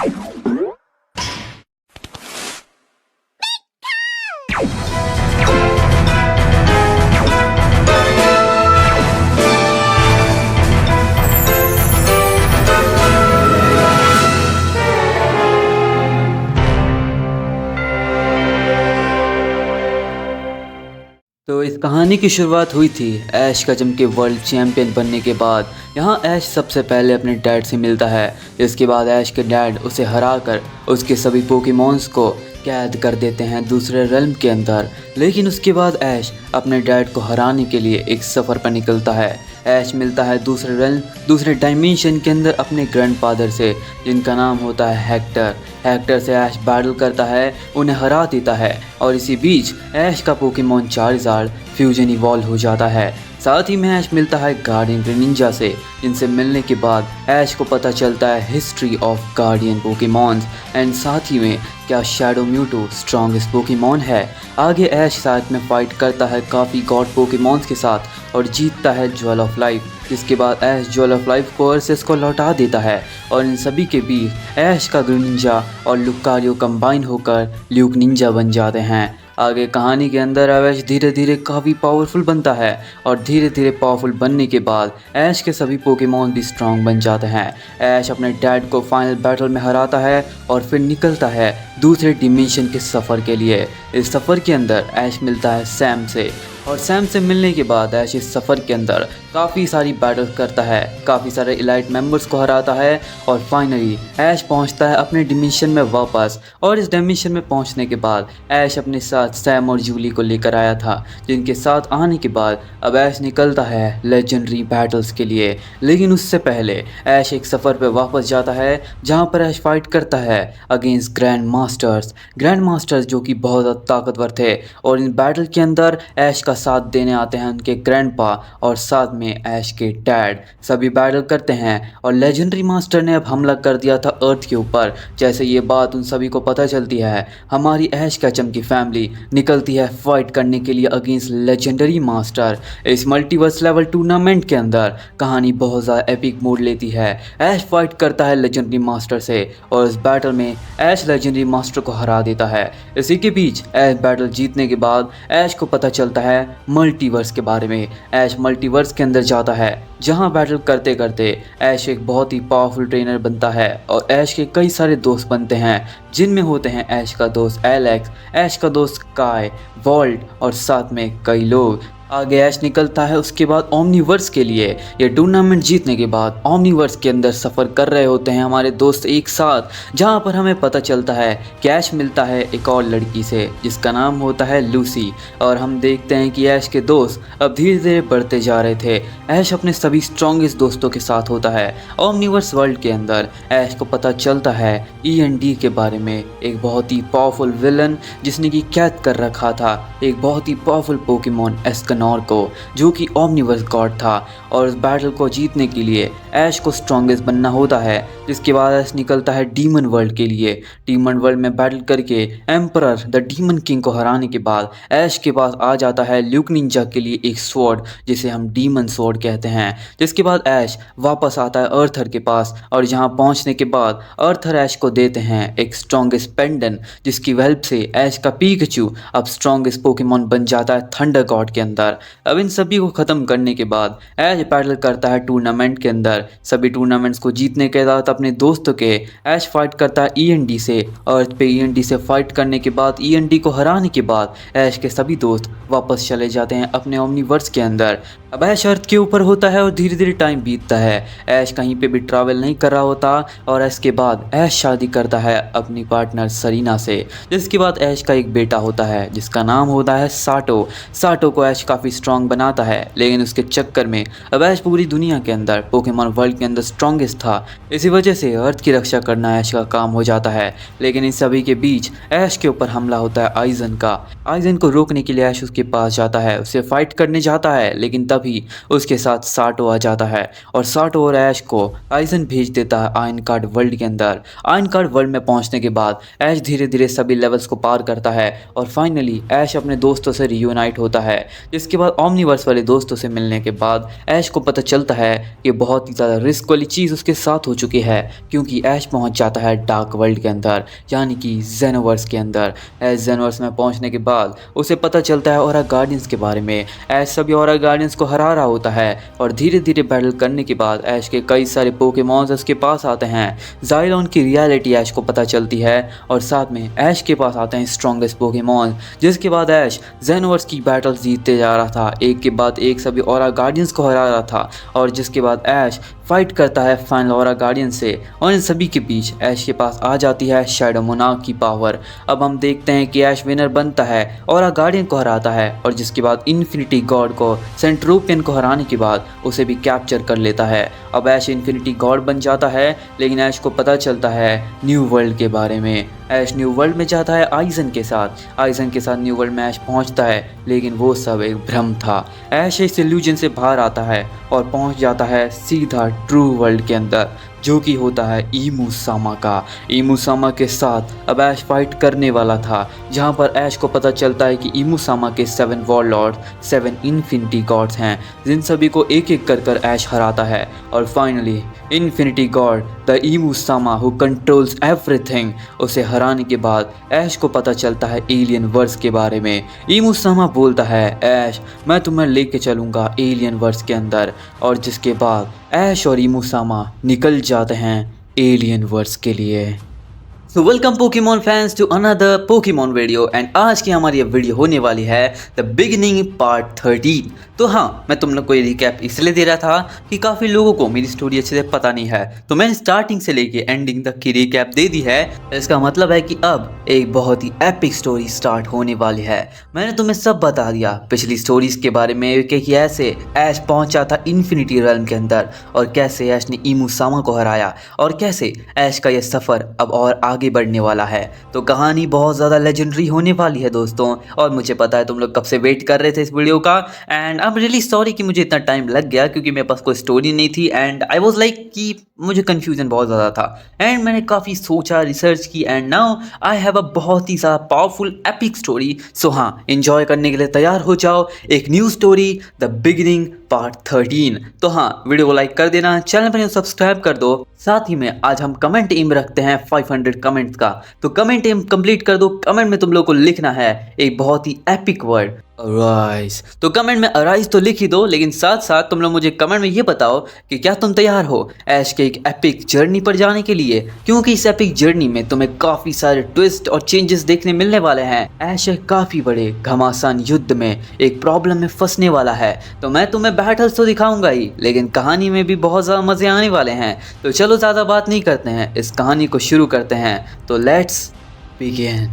तो इस कहानी की शुरुआत हुई थी ऐश कचम के वर्ल्ड चैम्पियन बनने के बाद। यहाँ ऐश सबसे पहले अपने डैड से मिलता है। इसके बाद ऐश के डैड उसे हराकर उसके सभी पोकेमॉन्स को कैद कर देते हैं दूसरे रेल्म के अंदर। लेकिन उसके बाद ऐश अपने डैड को हराने के लिए एक सफ़र पर निकलता है। ऐश मिलता है दूसरे रेल्म, दूसरे डायमेंशन के अंदर अपने ग्रैंडफादर से, जिनका नाम होता है हेक्टर। हेक्टर से ऐश बैटल करता है, उन्हें हरा देता है और इसी बीच ऐश का पोकेमॉन चार्जार्ड फ्यूजन इवॉल्व हो जाता है। साथ ही में ऐश मिलता है गार्डियन ग्रेनिंजा से, जिनसे मिलने के बाद ऐश को पता चलता है history of guardian Pokémons and साथ ही में क्या शैडो म्यूटो स्ट्रॉन्गेस्ट पोकेमॉन है। आगे ऐश साथ में फाइट करता है काफ़ी गॉड पोकेमॉन्स के साथ और जीतता है ज्वेल ऑफ लाइफ, जिसके बाद ऐश ज्वेल ऑफ लाइफ को अर्सेस को लौटा देता है और इन सभी के बीच ऐश का ग्रेनिंजा और लुकारियो कंबाइन होकर ल्यूक निंजा बन जाते हैं। आगे कहानी के अंदर ऐश धीरे धीरे काफ़ी पावरफुल बनता है और धीरे धीरे पावरफुल बनने के बाद ऐश के सभी पोकेमॉन भी स्ट्रॉन्ग बन जाते हैं। ऐश अपने डैड को फाइनल बैटल में हराता है और फिर निकलता है दूसरे डिमेंशन के सफ़र के लिए। इस सफ़र के अंदर ऐश मिलता है सैम से और सैम से मिलने के बाद ऐश इस सफ़र के अंदर काफ़ी सारी बैटल करता है, काफ़ी सारे इलाइट मेंबर्स को हराता है और फाइनली ऐश पहुंचता है अपने डिमेंशन में वापस। और इस डिमेंशन में पहुंचने के बाद ऐश अपने साथ सैम और जूली को लेकर आया था, जिनके साथ आने के बाद अब ऐश निकलता है लेजेंडरी बैटल्स के लिए। लेकिन उससे पहले ऐश एक सफ़र पर वापस जाता है, जहाँ पर ऐश फाइट करता है अगेंस्ट ग्रैंड मास्टर्स जो कि बहुत ज़्यादा ताकतवर थे। और इन बैटल के अंदर ऐश का साथ देने आते हैं उनके ग्रैंडपा और साथ में ऐश के डैड। सभी बैटल करते हैं और लेजेंडरी मास्टर ने अब हमला कर दिया था अर्थ के ऊपर। जैसे ये बात उन सभी को पता चलती है, हमारी ऐश कचम की फैमिली निकलती है फाइट करने के लिए अगेंस्ट लेजेंडरी मास्टर। इस मल्टीवर्स लेवल टूर्नामेंट के अंदर कहानी बहुत ज़्यादा एपिक मोड लेती है। ऐश फाइट करता है लेजेंडरी मास्टर से और इस बैटल में ऐश लेजेंडरी मास्टर को हरा देता है। इसी के बीच ऐश बैटल जीतने के बाद ऐश को पता चलता है मल्टीवर्स के बारे में। ऐश मल्टीवर्स के अंदर जाता है, जहां बैटल करते करते ऐश एक बहुत ही पावरफुल ट्रेनर बनता है और ऐश के कई सारे दोस्त बनते हैं, जिनमें होते हैं ऐश का दोस्त एलेक्स, ऐश का दोस्त काय, वॉल्ट और साथ में कई लोग। आगे ऐश निकलता है उसके बाद ओमनीवर्स के लिए। ये टूर्नामेंट जीतने के बाद ओमनीवर्स के अंदर सफ़र कर रहे होते हैं हमारे दोस्त एक साथ, जहां पर हमें पता चलता है कि ऐश मिलता है एक और लड़की से, जिसका नाम होता है लूसी। और हम देखते हैं कि ऐश के दोस्त अब धीरे धीरे बढ़ते जा रहे थे। ऐश अपने सभी स्ट्रॉन्गेस्ट दोस्तों के साथ होता है। ओमनीवर्स वर्ल्ड के अंदर ऐश को पता चलता है END के बारे में, एक बहुत ही पावरफुल विलन जिसने कि कैद कर रखा था एक बहुत ही पावरफुल पोकेमॉन एस्कनॉर को, जो कि ओमनीवर्स गॉड था। और इस बैटल को जीतने के लिए ऐश को स्ट्रॉन्गेस्ट बनना होता है, जिसके बाद ऐश निकलता है डीमन वर्ल्ड के लिए। डीमन वर्ल्ड में बैटल करके एम्परर द डीमन किंग को हराने के बाद ऐश के पास आ जाता है ल्यूक निंजा के लिए एक स्वॉर्ड, जिसे हम डीमन स्वॉर्ड कहते हैं। जिसके बाद ऐश वापस आता है अर्थर के पास और यहाँ पहुँचने के बाद अर्थर ऐश को देते हैं एक स्ट्रॉन्गेस्ट पेंडन, जिसकी हेल्प से ऐश का पीकाचू अब स्ट्रॉन्गेस्ट पोकेमॉन बन जाता है थंडर गॉड के अंदर। अब इन सभी को ख़त्म करने के बाद ऐश बैटल करता है टूर्नामेंट के अंदर। सभी टूर्नामेंट्स को जीतने के बाद अपने दोस्तों के ऐश फाइट करता है END से। अर्थ पे END से फाइट करने के बाद END को हराने के बाद ऐश के सभी दोस्त वापस चले जाते हैं अपने ओमनीवर्स के अंदर। अब ऐश अर्थ के ऊपर होता है और धीरे धीरे टाइम बीतता है। ऐश कहीं पे भी ट्रैवल नहीं कर रहा होता और इसके बाद ऐश शादी करता है अपनी पार्टनर सरीना से। जिसके बाद ऐश का एक बेटा होता है जिसका नाम होता है साटो। साटो को ऐश काफ़ी स्ट्रॉन्ग बनाता है, लेकिन उसके चक्कर में अब ऐश पूरी दुनिया के अंदर पोकेमॉन वर्ल्ड के अंदर स्ट्रॉन्गेस्ट था। इसी वजह से अर्थ की रक्षा करना ऐश का काम हो जाता है। लेकिन इन सभी के बीच ऐश के ऊपर हमला होता है आइजन का। आइजन को रोकने के लिए ऐश उसके पास जाता है, उसे फाइट करने जाता है, लेकिन तभी उसके साथ साटो आ जाता है और साटो और ऐश को आइजन भेज देता है आयरन कार्ड वर्ल्ड के अंदर। आयरन कार्ड वर्ल्ड में पहुंचने के बाद ऐश धीरे धीरे सभी लेवल्स को पार करता है और फाइनली ऐश अपने दोस्तों से रियूनाइट होता है। जिसके बाद ओमनीवर्स वाले दोस्तों से मिलने के बाद ऐश को पता चलता है कि बहुत ही ज़्यादा रिस्क वाली चीज़ उसके साथ हो चुकी है, क्योंकि ऐश पहुंच जाता है डार्क वर्ल्ड के अंदर, यानी कि जेनोवर्स के अंदर। ऐश जेनोवर्स में पहुंचने के बाद उसे पता चलता है ऑरा गार्डियंस के बारे में। ऐश सभी ऑरा गार्डियंस को हरा रहा होता है और धीरे धीरे बैटल करने के बाद ऐश के कई सारे पोकेमॉन्स उसके पास आते हैं। ज़ाइलोन की रियलिटी ऐश को पता चलती है और साथ में ऐश के पास आते हैं स्ट्रॉन्गेस्ट पोकेमॉन। जिसके बाद ऐश जेनोवर्स की बैटल जीतते जा रहा था, एक के बाद एक सभी ऑरा गार्डियंस को हरा रहा था। और जिसके बाद ऐश फाइट करता है फाइनल ऑरा गार्डियन से और इन सभी के बीच ऐश के पास आ जाती है शैडो मोनार्क की पावर। अब हम देखते हैं कि ऐश विनर बनता है, ऑरा गार्डियन को हराता है और जिसके बाद इन्फिनिटी गॉड को सेंट्रोपियन को हराने के बाद उसे भी कैप्चर कर लेता है। अब ऐश इन्फिनिटी गॉड बन जाता है, लेकिन ऐश को पता चलता है न्यू वर्ल्ड के बारे में। ऐश न्यू वर्ल्ड में जाता है आइजन के साथ न्यू वर्ल्ड में ऐश पहुंचता है, लेकिन वो सब एक भ्रम था। ऐश इस इल्यूजन से बाहर आता है और पहुंच जाता है सीधा ट्रू वर्ल्ड के अंदर, जो कि होता है ईमू सामा का। ईमू सामा के साथ अब ऐश फाइट करने वाला था, जहां पर ऐश को पता चलता है कि ईमू सामा के 7 वॉर लॉर्ड 7 इन्फिनिटी गॉड्स हैं, जिन सभी को एक एक कर ऐश हराता है। और finally infinity God the ईमू Sama who controls everything, उसे हराने के बाद ऐश को पता चलता है एलियन वर्स के बारे में। ईमू सामा बोलता है ऐश मैं तुम्हें लेके चलूँगा एलियन वर्स के अंदर, और जिसके बाद ऐश और ईमू सामा निकल जाते हैं एलियन वर्स के लिए। तो welcome Pokemon fans to another Pokemon video, and आज की हमारी ये वीडियो होने वाली है द बिगिनिंग पार्ट 13। तो हाँ, मैं तुम लोग को ये रिकैप इसलिए दे रहा था कि काफ़ी लोगों को मेरी स्टोरी अच्छे से पता नहीं है, तो मैंने स्टार्टिंग से लेके एंडिंग तक की रिकैप दे दी है। इसका मतलब है कि अब एक बहुत ही एपिक स्टोरी स्टार्ट होने वाली है। मैंने तुम्हें सब बता दिया पिछली स्टोरीज के बारे में कि ऐसे ऐश पहुंचा था इन्फिनिटी रेल्म के अंदर और कैसे ऐश ने ईमू सामा को हराया और कैसे ऐश का यह सफ़र अब और आगे बढ़ने वाला है। तो कहानी बहुत ज़्यादा लेजेंडरी होने वाली है दोस्तों, और मुझे पता है तुम लोग कब से वेट कर रहे थे इस वीडियो का, and I am really sorry कि मुझे इतना टाइम लग गया, क्योंकि मेरे पास कोई स्टोरी नहीं थी एंड आई वाज लाइक कि मुझे कंफ्यूजन बहुत ज़्यादा था। एंड मैंने काफ़ी सोचा, रिसर्च की, and now I have a बहुत ही ज़्यादा पावरफुल एपिक स्टोरी। सो हाँ, एंजॉय करने के लिए तैयार हो जाओ, एक new story the beginning part 13। तो हाँ, वीडियो को लाइक कर देना, चैनल पर सब्सक्राइब कर दो। साथ ही में आज हम कमेंट एम रखते हैं 500 कमेंट्स का, तो कमेंट एम कंप्लीट कर दो। कमेंट में तुम लोग को लिखना है एक बहुत ही एपिक वर्ड, अराइज। तो कमेंट में अराइज तो लिख ही दो, लेकिन साथ साथ तुम लोग मुझे कमेंट में ये बताओ कि क्या तुम तैयार हो ऐश के एक एपिक जर्नी पर जाने के लिए, क्योंकि इस एपिक जर्नी में तुम्हें काफ़ी सारे ट्विस्ट और चेंजेस देखने मिलने वाले हैं। ऐश एक काफ़ी बड़े घमासान युद्ध में एक प्रॉब्लम में फंसने वाला है, तो मैं तुम्हें बैटल्स तो दिखाऊंगा ही, लेकिन कहानी में भी बहुत ज़्यादा मज़े आने वाले हैं। तो चलो ज़्यादा बात नहीं करते हैं, इस कहानी को शुरू करते हैं। तो लेट्स बिगिन।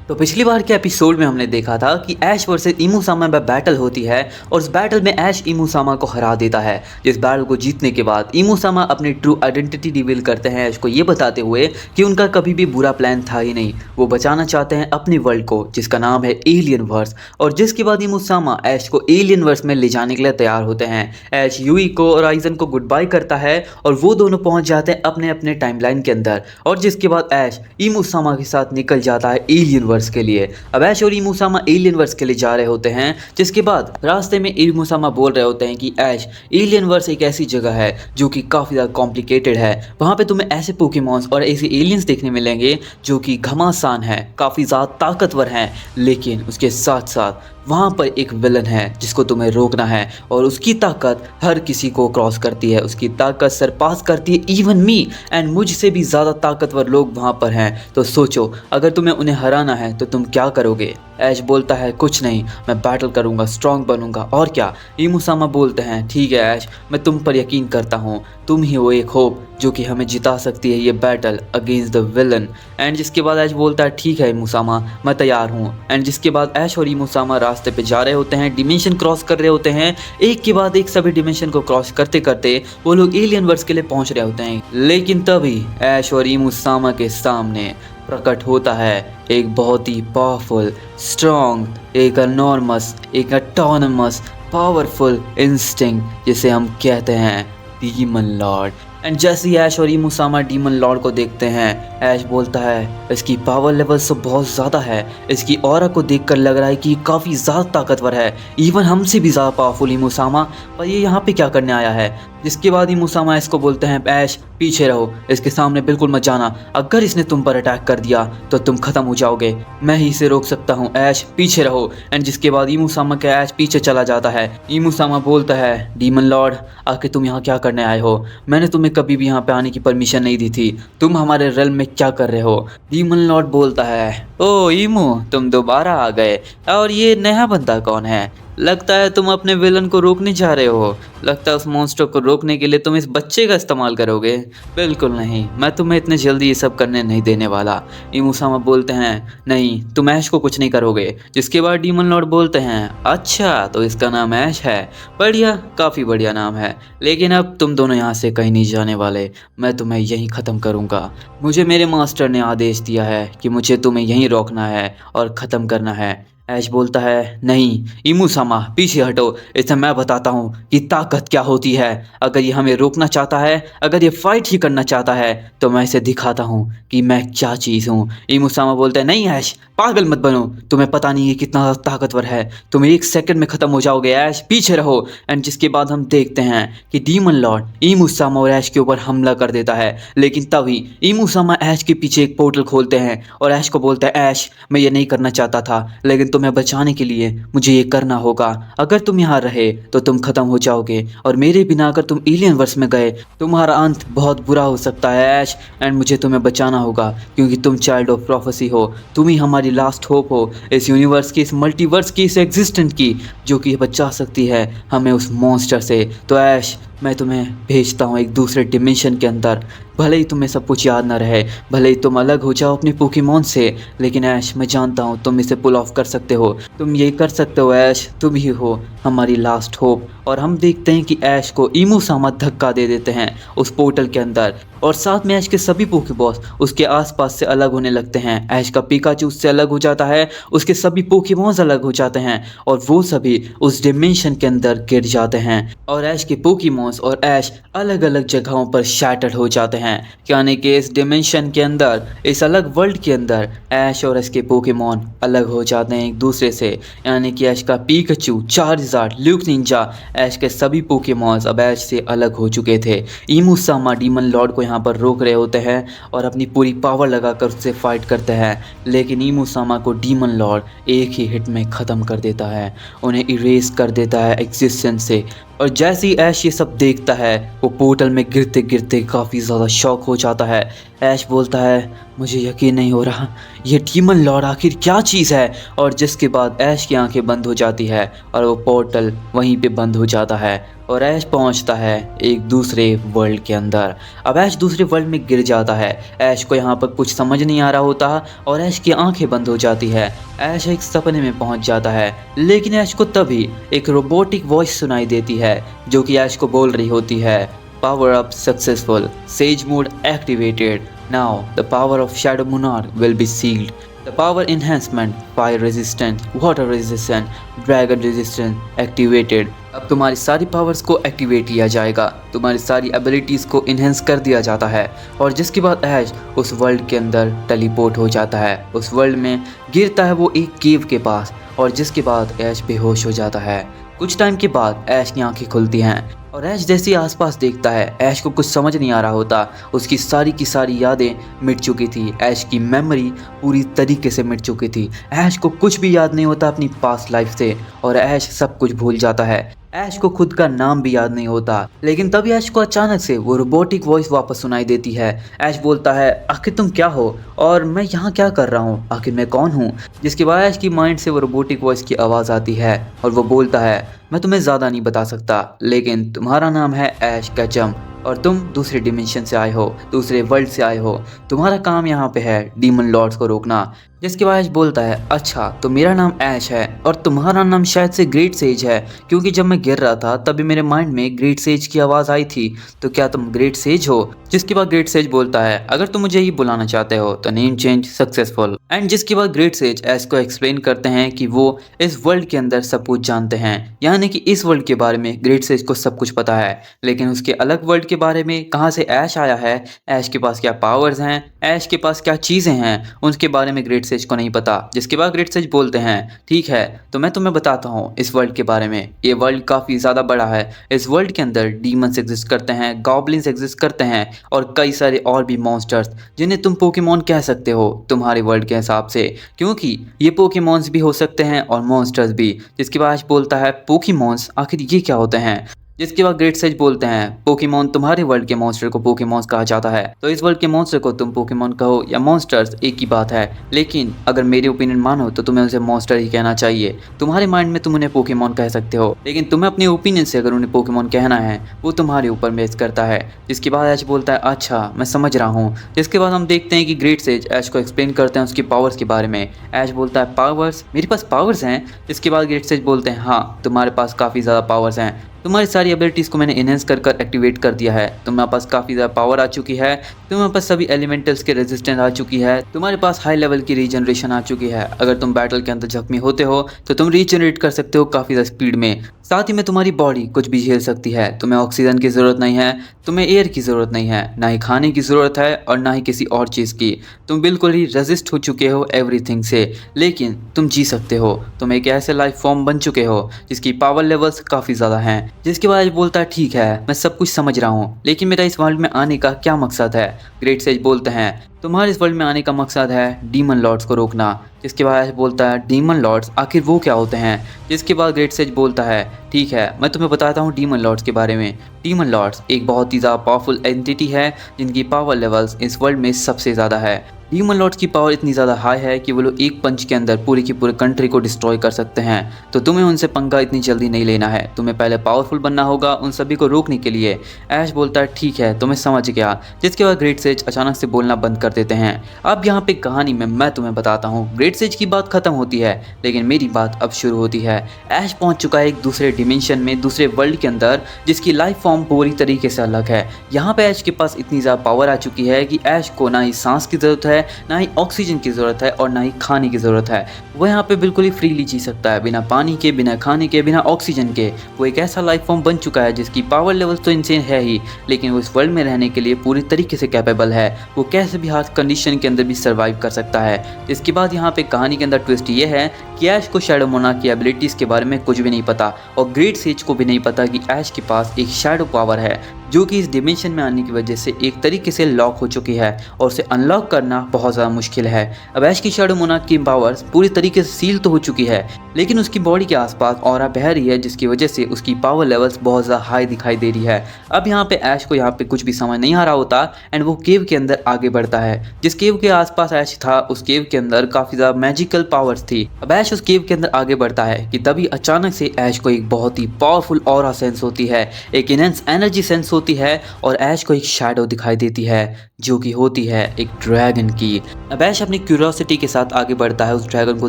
तो पिछली बार के एपिसोड में हमने देखा था कि ऐश वर्सेस ईमू सामा में बैटल होती है और उस बैटल में ऐश ईमू सामा को हरा देता है। जिस बैटल को जीतने के बाद ईमू सामा अपनी ट्रू आइडेंटिटी रिवील करते हैं ऐश को ये बताते हुए कि उनका कभी भी बुरा प्लान था ही नहीं, वो बचाना चाहते हैं अपने वर्ल्ड को जिसका नाम है एलियन वर्स। और जिसके बाद ईमू सामा ऐश को एलियन वर्स में ले जाने के लिए तैयार होते हैं। ऐश यूई को और आइजन को गुड बाय करता है और वो दोनों पहुंच जाते हैं अपने अपने टाइमलाइन के अंदर। और जिसके बाद ऐश ईमू सामा के साथ निकल जाता है एलियन वर्स के लिए। अब ऐश और ईमू सामा एलियन वर्स के लिए जा रहे होते हैं, जिसके बाद रास्ते में ईमू सामा बोल रहे होते हैं कि ऐश एलियन वर्स एक ऐसी जगह है जो कि काफ़ी ज़्यादा कॉम्प्लिकेटेड है, वहाँ पे तुम्हें ऐसे पोकेमॉन्स और ऐसे एलियंस देखने मिलेंगे जो कि घमासान है, काफ़ी ज़्यादा ताकतवर हैं, लेकिन उसके साथ साथ वहाँ पर एक विलन है जिसको तुम्हें रोकना है और उसकी ताकत हर किसी को क्रॉस करती है, उसकी ताकत सरपास करती है इवन मी, एंड मुझसे भी ज़्यादा ताकतवर लोग वहाँ पर हैं। तो सोचो अगर तुम्हें उन्हें हराना है तो तुम क्या करोगे। ऐश बोलता है कुछ नहीं, मैं बैटल करूँगा, स्ट्रॉन्ग बनूंगा और क्या। ईमू सामा बोलते हैं ठीक है ऐश, मैं तुम पर यकीन करता हूँ, तुम ही हो एक होप जो कि हमें जिता सकती है ये battle against the villain. And जिसके बाद ऐश बोलता है ठीक है ईमू सामा, मैं तैयार हूँ। एंड जिसके बाद ऐश और ईमू सामा रास्ते पे जा रहे होते हैं, डिमेंशन क्रॉस कर रहे होते हैं, एक के बाद एक सभी डिमेंशन को क्रॉस करते करते वो लोग एलियन वर्स के लिए पहुंच रहे होते हैं। लेकिन तभी ऐश और ईमू सामा के सामने प्रकट होता है एक बहुत ही पावरफुल, स्ट्रॉन्ग, एक एनॉर्मस, एक ऑटोनमस, पावरफुल इंस्टिंक्ट जिसे हम कहते हैं डीमन लॉर्ड। एंड जैसे ही ऐश और इमुसामा डीमन लॉर्ड को देखते हैं, ऐश बोलता है इसकी पावर लेवल तो बहुत ज़्यादा है। इसकी ऑरा को देखकर लग रहा है कि काफ़ी ज़्यादा ताकतवर है, इवन हमसे भी ज़्यादा पावरफुल इमुसामा। पर ये यहाँ पे क्या करने आया है? जिसके बाद इमुसामा इसको बोलते हैं ऐश पीछे रहो, इसके सामने बिल्कुल मत जाना। अगर इसने तुम पर अटैक कर दिया तो तुम खत्म हो जाओगे, मैं ही इसे रोक सकता हूँ। ऐश पीछे रहो। एंड जिसके बाद इमुसामा का ऐश पीछे चला जाता है। इमुसामा बोलता है डीमन लॉर्ड आखिर तुम यहाँ क्या करने आए हो? मैंने तुम्हें कभी भी यहाँ पे आने की परमिशन नहीं दी थी। तुम हमारे रेल में क्या कर रहे हो? डीमन लॉर्ड बोलता है ओ इमू, तुम दोबारा आ गए। और ये नया बंदा कौन है? लगता है तुम अपने विलन को रोकने जा रहे हो। लगता है उस मॉन्स्टर को रोकने के लिए तुम इस बच्चे का इस्तेमाल करोगे। बिल्कुल नहीं, मैं तुम्हें इतने जल्दी ये सब करने नहीं देने वाला। इमुसामा बोलते हैं नहीं, तुम ऐश को कुछ नहीं करोगे। जिसके बाद डीमन लॉर्ड बोलते हैं अच्छा तो इसका नाम ऐश है, बढ़िया, काफ़ी बढ़िया नाम है। लेकिन अब तुम दोनों यहाँ से कहीं नहीं जाने वाले, मैं तुम्हें यहीं ख़त्म करूँगा। मुझे मेरे मास्टर ने आदेश दिया है कि मुझे तुम्हें यहीं रोकना है और ख़त्म करना है। ऐश बोलता है नहीं इमुसामा पीछे हटो, इसे मैं बताता हूँ कि ताकत क्या होती है। अगर ये हमें रोकना चाहता है, अगर ये फाइट ही करना चाहता है तो मैं इसे दिखाता हूँ कि मैं क्या चीज़ हूँ। इमुसामा बोलता है नहीं ऐश, पागल मत बनो, तुम्हें पता नहीं है कितना ताकतवर है, तुम 1 सेकंड में ख़त्म हो जाओगे। ऐश पीछे रहो। एंड जिसके बाद हम देखते हैं कि डीमन लॉर्ड इमुसामा और ऐश के ऊपर हमला कर देता है। लेकिन तभी इमुसामा ऐश के पीछे एक पोर्टल खोलते हैं और ऐश को बोलता है ऐश मैं ये नहीं करना चाहता था, लेकिन तुम्हें बचाने के लिए मुझे ये करना होगा। अगर तुम यहाँ रहे तो तुम खत्म हो जाओगे, और मेरे बिना अगर तुम एलियन वर्स में गए तुम्हारा अंत बहुत बुरा हो सकता है ऐश। एंड मुझे तुम्हें बचाना होगा क्योंकि तुम चाइल्ड ऑफ प्रोफेसी हो, तुम ही हमारी लास्ट होप हो इस यूनिवर्स की, इस मल्टीवर्स की, इस एग्जिस्टेंट की, जो कि बचा सकती है हमें उस मॉन्स्टर से। तो ऐश मैं तुम्हें भेजता हूँ एक दूसरे डिमेंशन के अंदर। भले ही तुम्हें सब कुछ याद ना रहे, भले ही तुम अलग हो जाओ अपने पोकेमॉन से, लेकिन ऐश मैं जानता हूँ तुम इसे पुल ऑफ कर सकते हो, तुम ये कर सकते हो ऐश, तुम ही हो हमारी लास्ट होप। और हम देखते हैं कि ऐश को इमुसामा धक्का दे देते हैं उस पोर्टल के अंदर, और साथ में ऐश के सभी पोकेबॉस उसके आसपास से अलग होने लगते हैं। ऐश का पिकाचू उससे अलग हो जाता है, उसके सभी पोकेमॉन्स अलग हो जाते हैं और वो सभी उस डिमेंशन के अंदर गिर जाते हैं, और ऐश के पोकेमॉन्स और ऐश अलग अलग जगहों पर शैटर्ड हो जाते हैं। यानी कि इस डिमेंशन के अंदर, इस अलग वर्ल्ड के अंदर ऐश और इसके पोकेमॉन अलग हो जाते हैं एक दूसरे से। यानी कि ऐश का पिकाचू, चार्जर्ड, ल्यूक निंजा, ऐश के सभी पोकेमॉन्स अब ऐश से अलग हो चुके थे। इमुसामा डीमन लॉर्ड को यहाँ पर रोक रहे होते हैं और अपनी पूरी पावर लगाकर उससे फाइट करते हैं, लेकिन इमुसामा को डीमन लॉर्ड एक ही हिट में ख़त्म कर देता है, उन्हें इरेज कर देता है एग्जिस्टेंस से। और जैसे ही ऐश ये सब देखता है वो पोर्टल में गिरते गिरते काफ़ी ज़्यादा शॉक हो जाता है। ऐश बोलता है मुझे यकीन नहीं हो रहा, ये डीमन लॉर्ड आखिर क्या चीज़ है। और जिसके बाद ऐश की आंखें बंद हो जाती है और वो पोर्टल वहीं पे बंद हो जाता है और ऐश पहुंचता है एक दूसरे वर्ल्ड के अंदर। अब ऐश दूसरे वर्ल्ड में गिर जाता है, ऐश को यहाँ पर कुछ समझ नहीं आ रहा होता और ऐश की आंखें बंद हो जाती है। ऐश एक सपने में पहुंच जाता है, लेकिन ऐश को तभी एक रोबोटिक वॉइस सुनाई देती है जो कि ऐश को बोल रही होती है power up successful, sage mode activated, now the power of shadow monarch will be sealed, the power enhancement, fire resistant, water resistant, dragon resistant activated. अब तुम्हारी सारी पावर्स को एक्टिवेट किया जाएगा, तुम्हारी सारी एबिलिटीज़ को इन्हेंस कर दिया जाता है। और जिसके बाद ऐश उस वर्ल्ड के अंदर टेलीपोर्ट हो जाता है, उस वर्ल्ड में गिरता है वो एक केव के पास, और जिसके बाद ऐश बेहोश हो जाता है। कुछ टाइम के बाद ऐश की आंखें खुलती हैं और ऐश जैसे ही आसपास देखता है, ऐश को कुछ समझ नहीं आ रहा होता, उसकी सारी की सारी यादें मिट चुकी थी, ऐश की मेमोरी पूरी तरीके से मिट चुकी थी। ऐश को कुछ भी याद नहीं होता अपनी पास्ट लाइफ से और ऐश सब कुछ भूल जाता है। ऐश को खुद का नाम भी याद नहीं होता। लेकिन तभी ऐश को अचानक से वो रोबोटिक वॉइस वापस सुनाई देती है। ऐश बोलता है आखिर तुम क्या हो और मैं यहाँ क्या कर रहा हूँ, आखिर मैं कौन हूँ। जिसके बाद ऐश की माइंड से वो रोबोटिक वॉइस की आवाज़ आती है और वो बोलता है मैं तुम्हें ज़्यादा नहीं बता सकता, लेकिन तुम्हारा नाम है ऐश कैचम और तुम दूसरे डिमेंशन से आए हो, दूसरे वर्ल्ड से आए हो। तुम्हारा काम यहाँ पे है डीमन लॉर्ड्स को रोकना। जिसके बाद ऐश बोलता है अच्छा तो मेरा नाम ऐश है और तुम्हारा नाम शायद से ग्रेट सेज है, क्योंकि जब मैं गिर रहा था तभी मेरे माइंड में ग्रेट सेज की आवाज़ आई थी, तो क्या तुम ग्रेट सेज हो? जिसके बाद ग्रेट सेज बोलता है अगर तुम मुझे ही बुलाना चाहते हो तो नेम चेंज सक्सेसफुल। एंड जिसके बाद ग्रेट सेज ऐश को एक्सप्लेन करते हैं कि वो इस वर्ल्ड के अंदर सब कुछ जानते हैं, यानी कि इस वर्ल्ड के बारे में ग्रेट सेज को सब कुछ पता है, लेकिन उसके अलग वर्ल्ड के बारे में कहाँ से ऐश आया है, ऐश के पास क्या पावर्स हैं, ऐश के पास क्या चीज़ें हैं, उनके बारे में ग्रेट सेज को नहीं पता। जिसके बाद ग्रेट सेज बोलते हैं ठीक है तो मैं तुम्हें बताता हूँ इस वर्ल्ड के बारे में। ये वर्ल्ड काफ़ी ज़्यादा बड़ा है, इस वर्ल्ड के अंदर डीमंस एग्जिस्ट करते हैं, गॉब्लिन्स एग्जिस्ट करते हैं और कई सारे और भी मॉन्स्टर्स जिन्हें तुम पोकेमॉन कह सकते हो तुम्हारे वर्ल्ड के हिसाब से, क्योंकि ये पोकेमॉन्स भी हो सकते हैं और मॉन्स्टर्स भी। जिसके बाद बोलता है पोकेमॉन्स आखिर ये क्या होते हैं? जिसके बाद ग्रेट सेज बोलते हैं पोकेमॉन तुम्हारे वर्ल्ड के मॉन्स्टर को पोकेमॉन्स कहा जाता है, तो इस वर्ल्ड के मॉन्स्टर को तुम पोकेमॉन कहो या मॉन्स्टर्स एक ही बात है, लेकिन अगर मेरी ओपिनियन मानो तो तुम्हें उसे मॉन्स्टर ही कहना चाहिए। तुम्हारे माइंड में तुम उन्हें पोकेमॉन कह सकते हो, लेकिन तुम्हें अपनी ओपिनियन से अगर उन्हें पोकेमॉन कहना है वो तुम्हारे ऊपर बेस करता है। जिसके बाद ऐश बोलता है अच्छा मैं समझ रहा हूँ। जिसके बाद हम देखते हैं कि ग्रेट सेज ऐश को एक्सप्लेन करते हैं उसकी पावर्स के बारे में। ऐश बोलता है पावर्स, मेरे पास पावर्स हैं? जिसके बाद ग्रेट सेज बोलते हैं हाँ तुम्हारे पास काफ़ी ज़्यादा पावर्स हैं, तुम्हारी सारी एबिलिटीज़ को मैंने इनहेंस कर एक्टिवेट कर दिया है, तुम्हारे पास काफ़ी ज़्यादा पावर आ चुकी है, तुम्हारे पास सभी एलिमेंटल्स के रेजिस्टेंस आ चुकी है, तुम्हारे पास हाई लेवल की रीजनरेशन आ चुकी है, अगर तुम बैटल के अंदर जख्मी होते हो तो तुम रीजनरेट कर सकते हो काफ़ी ज़्यादा स्पीड में, साथ ही में तुम्हारी बॉडी कुछ भी झेल सकती है, तुम्हें ऑक्सीजन की ज़रूरत नहीं है, तुम्हें एयर की ज़रूरत नहीं है, ना ही खाने की ज़रूरत है और ना ही किसी और चीज़ की, तुम बिल्कुल ही रेजिस्ट हो चुके हो एवरीथिंग से, लेकिन तुम जी सकते हो, तुम एक ऐसे लाइफ फॉर्म बन चुके हो जिसकी पावर लेवल्स काफ़ी ज़्यादा हैं। जिसके बाद बोलता है ठीक है मैं सब कुछ समझ रहा हूँ, लेकिन मेरा इस वर्ल्ड में आने का क्या मकसद है? ग्रेट सेज बोलते हैं तुम्हारे इस वर्ल्ड में आने का मकसद है डीमन लॉर्ड्स को रोकना। जिसके बाद बोलता है डीमन लॉर्ड्स आखिर वो क्या होते हैं? जिसके बाद ग्रेट सेज बोलता है ठीक है मैं तुम्हें बताता हूँ डीमन लॉर्ड्स के बारे में। डीमन लॉर्ड्स एक बहुत ही ज़्यादा पावरफुल एंटिटी है जिनकी पावर लेवल्स इस वर्ल्ड में सबसे ज़्यादा है। डीमन लॉर्ड्स की पावर इतनी ज़्यादा हाई है कि वो लोग एक पंच के अंदर पूरी की पूरी कंट्री को डिस्ट्रॉय कर सकते हैं, तो तुम्हें उनसे पंगा इतनी जल्दी नहीं लेना है, तुम्हें पहले पावरफुल बनना होगा उन सभी को रोकने के लिए। ऐश बोलता है ठीक है तो मैं समझ गया। जिसके बाद ग्रेट सेज अचानक से बोलना बंद कर देते हैं। अब यहाँ पे कहानी में मैं तुम्हें बताता हूँ, ग्रेट सेज की बात खत्म होती है लेकिन मेरी बात अब शुरू होती है। ऐश पहुँच चुका है एक दूसरे डिमेंशन में, दूसरे वर्ल्ड के अंदर, जिसकी लाइफ फॉर्म पूरी तरीके से अलग है। यहाँ पे ऐश के पास इतनी ज़्यादा पावर आ चुकी है कि ऐश को ना ही सांस की ज़रूरत है, ना ही ऑक्सीजन की ज़रूरत है और ना ही खाने की ज़रूरत है। वो यहाँ पे बिल्कुल ही फ्रीली जी सकता है, बिना पानी के, बिना खाने के, बिना ऑक्सीजन के। वो एक ऐसा लाइफ फॉर्म बन चुका है जिसकी पावर लेवल तो इनसेन है ही, लेकिन वो इस वर्ल्ड में रहने के लिए पूरी तरीके से कैपेबल है। वो कैसे भी हार्ड कंडीशन के अंदर भी सर्वाइव कर सकता है। इसके बाद यहाँ पे कहानी के अंदर ट्विस्ट ये है कि ऐश को शैडो मोनार्क की एबिलिटीज़ के बारे में कुछ भी नहीं पता और ग्रेट सेज को भी नहीं पता कि ऐश के पास एक शैडो पावर है जो कि इस डिमेंशन में आने की वजह से एक तरीके से लॉक हो चुकी है और उसे अनलॉक करना बहुत ज़्यादा मुश्किल है। अब ऐश की शैडो मोनार्क की पावर्स पूरी तरीके से सील तो हो चुकी है, लेकिन उसकी बॉडी के आसपास ऑरा बह रही है जिसकी वजह से उसकी पावर लेवल्स बहुत ज़्यादा हाई दिखाई दे रही है। अब यहाँ पे ऐश को यहाँ पे कुछ भी समझ नहीं आ रहा होता एंड वो केव के अंदर आगे बढ़ता है। जिस केव के आसपास ऐश था उस केव के अंदर काफ़ी ज़्यादा मैजिकल पावर्स थी। अब ऐश उस केव के अंदर आगे बढ़ता है कि तभी अचानक से ऐश को एक बहुत ही पावरफुल ऑरा सेंस होती है, एक इनहेंस एनर्जी सेंस होती है और ऐश को एक शैडो दिखाई देती है जो कि होती है एक ड्रैगन की। अब ऐश अपनी क्यूरियोसिटी के साथ आगे बढ़ता है उस ड्रैगन को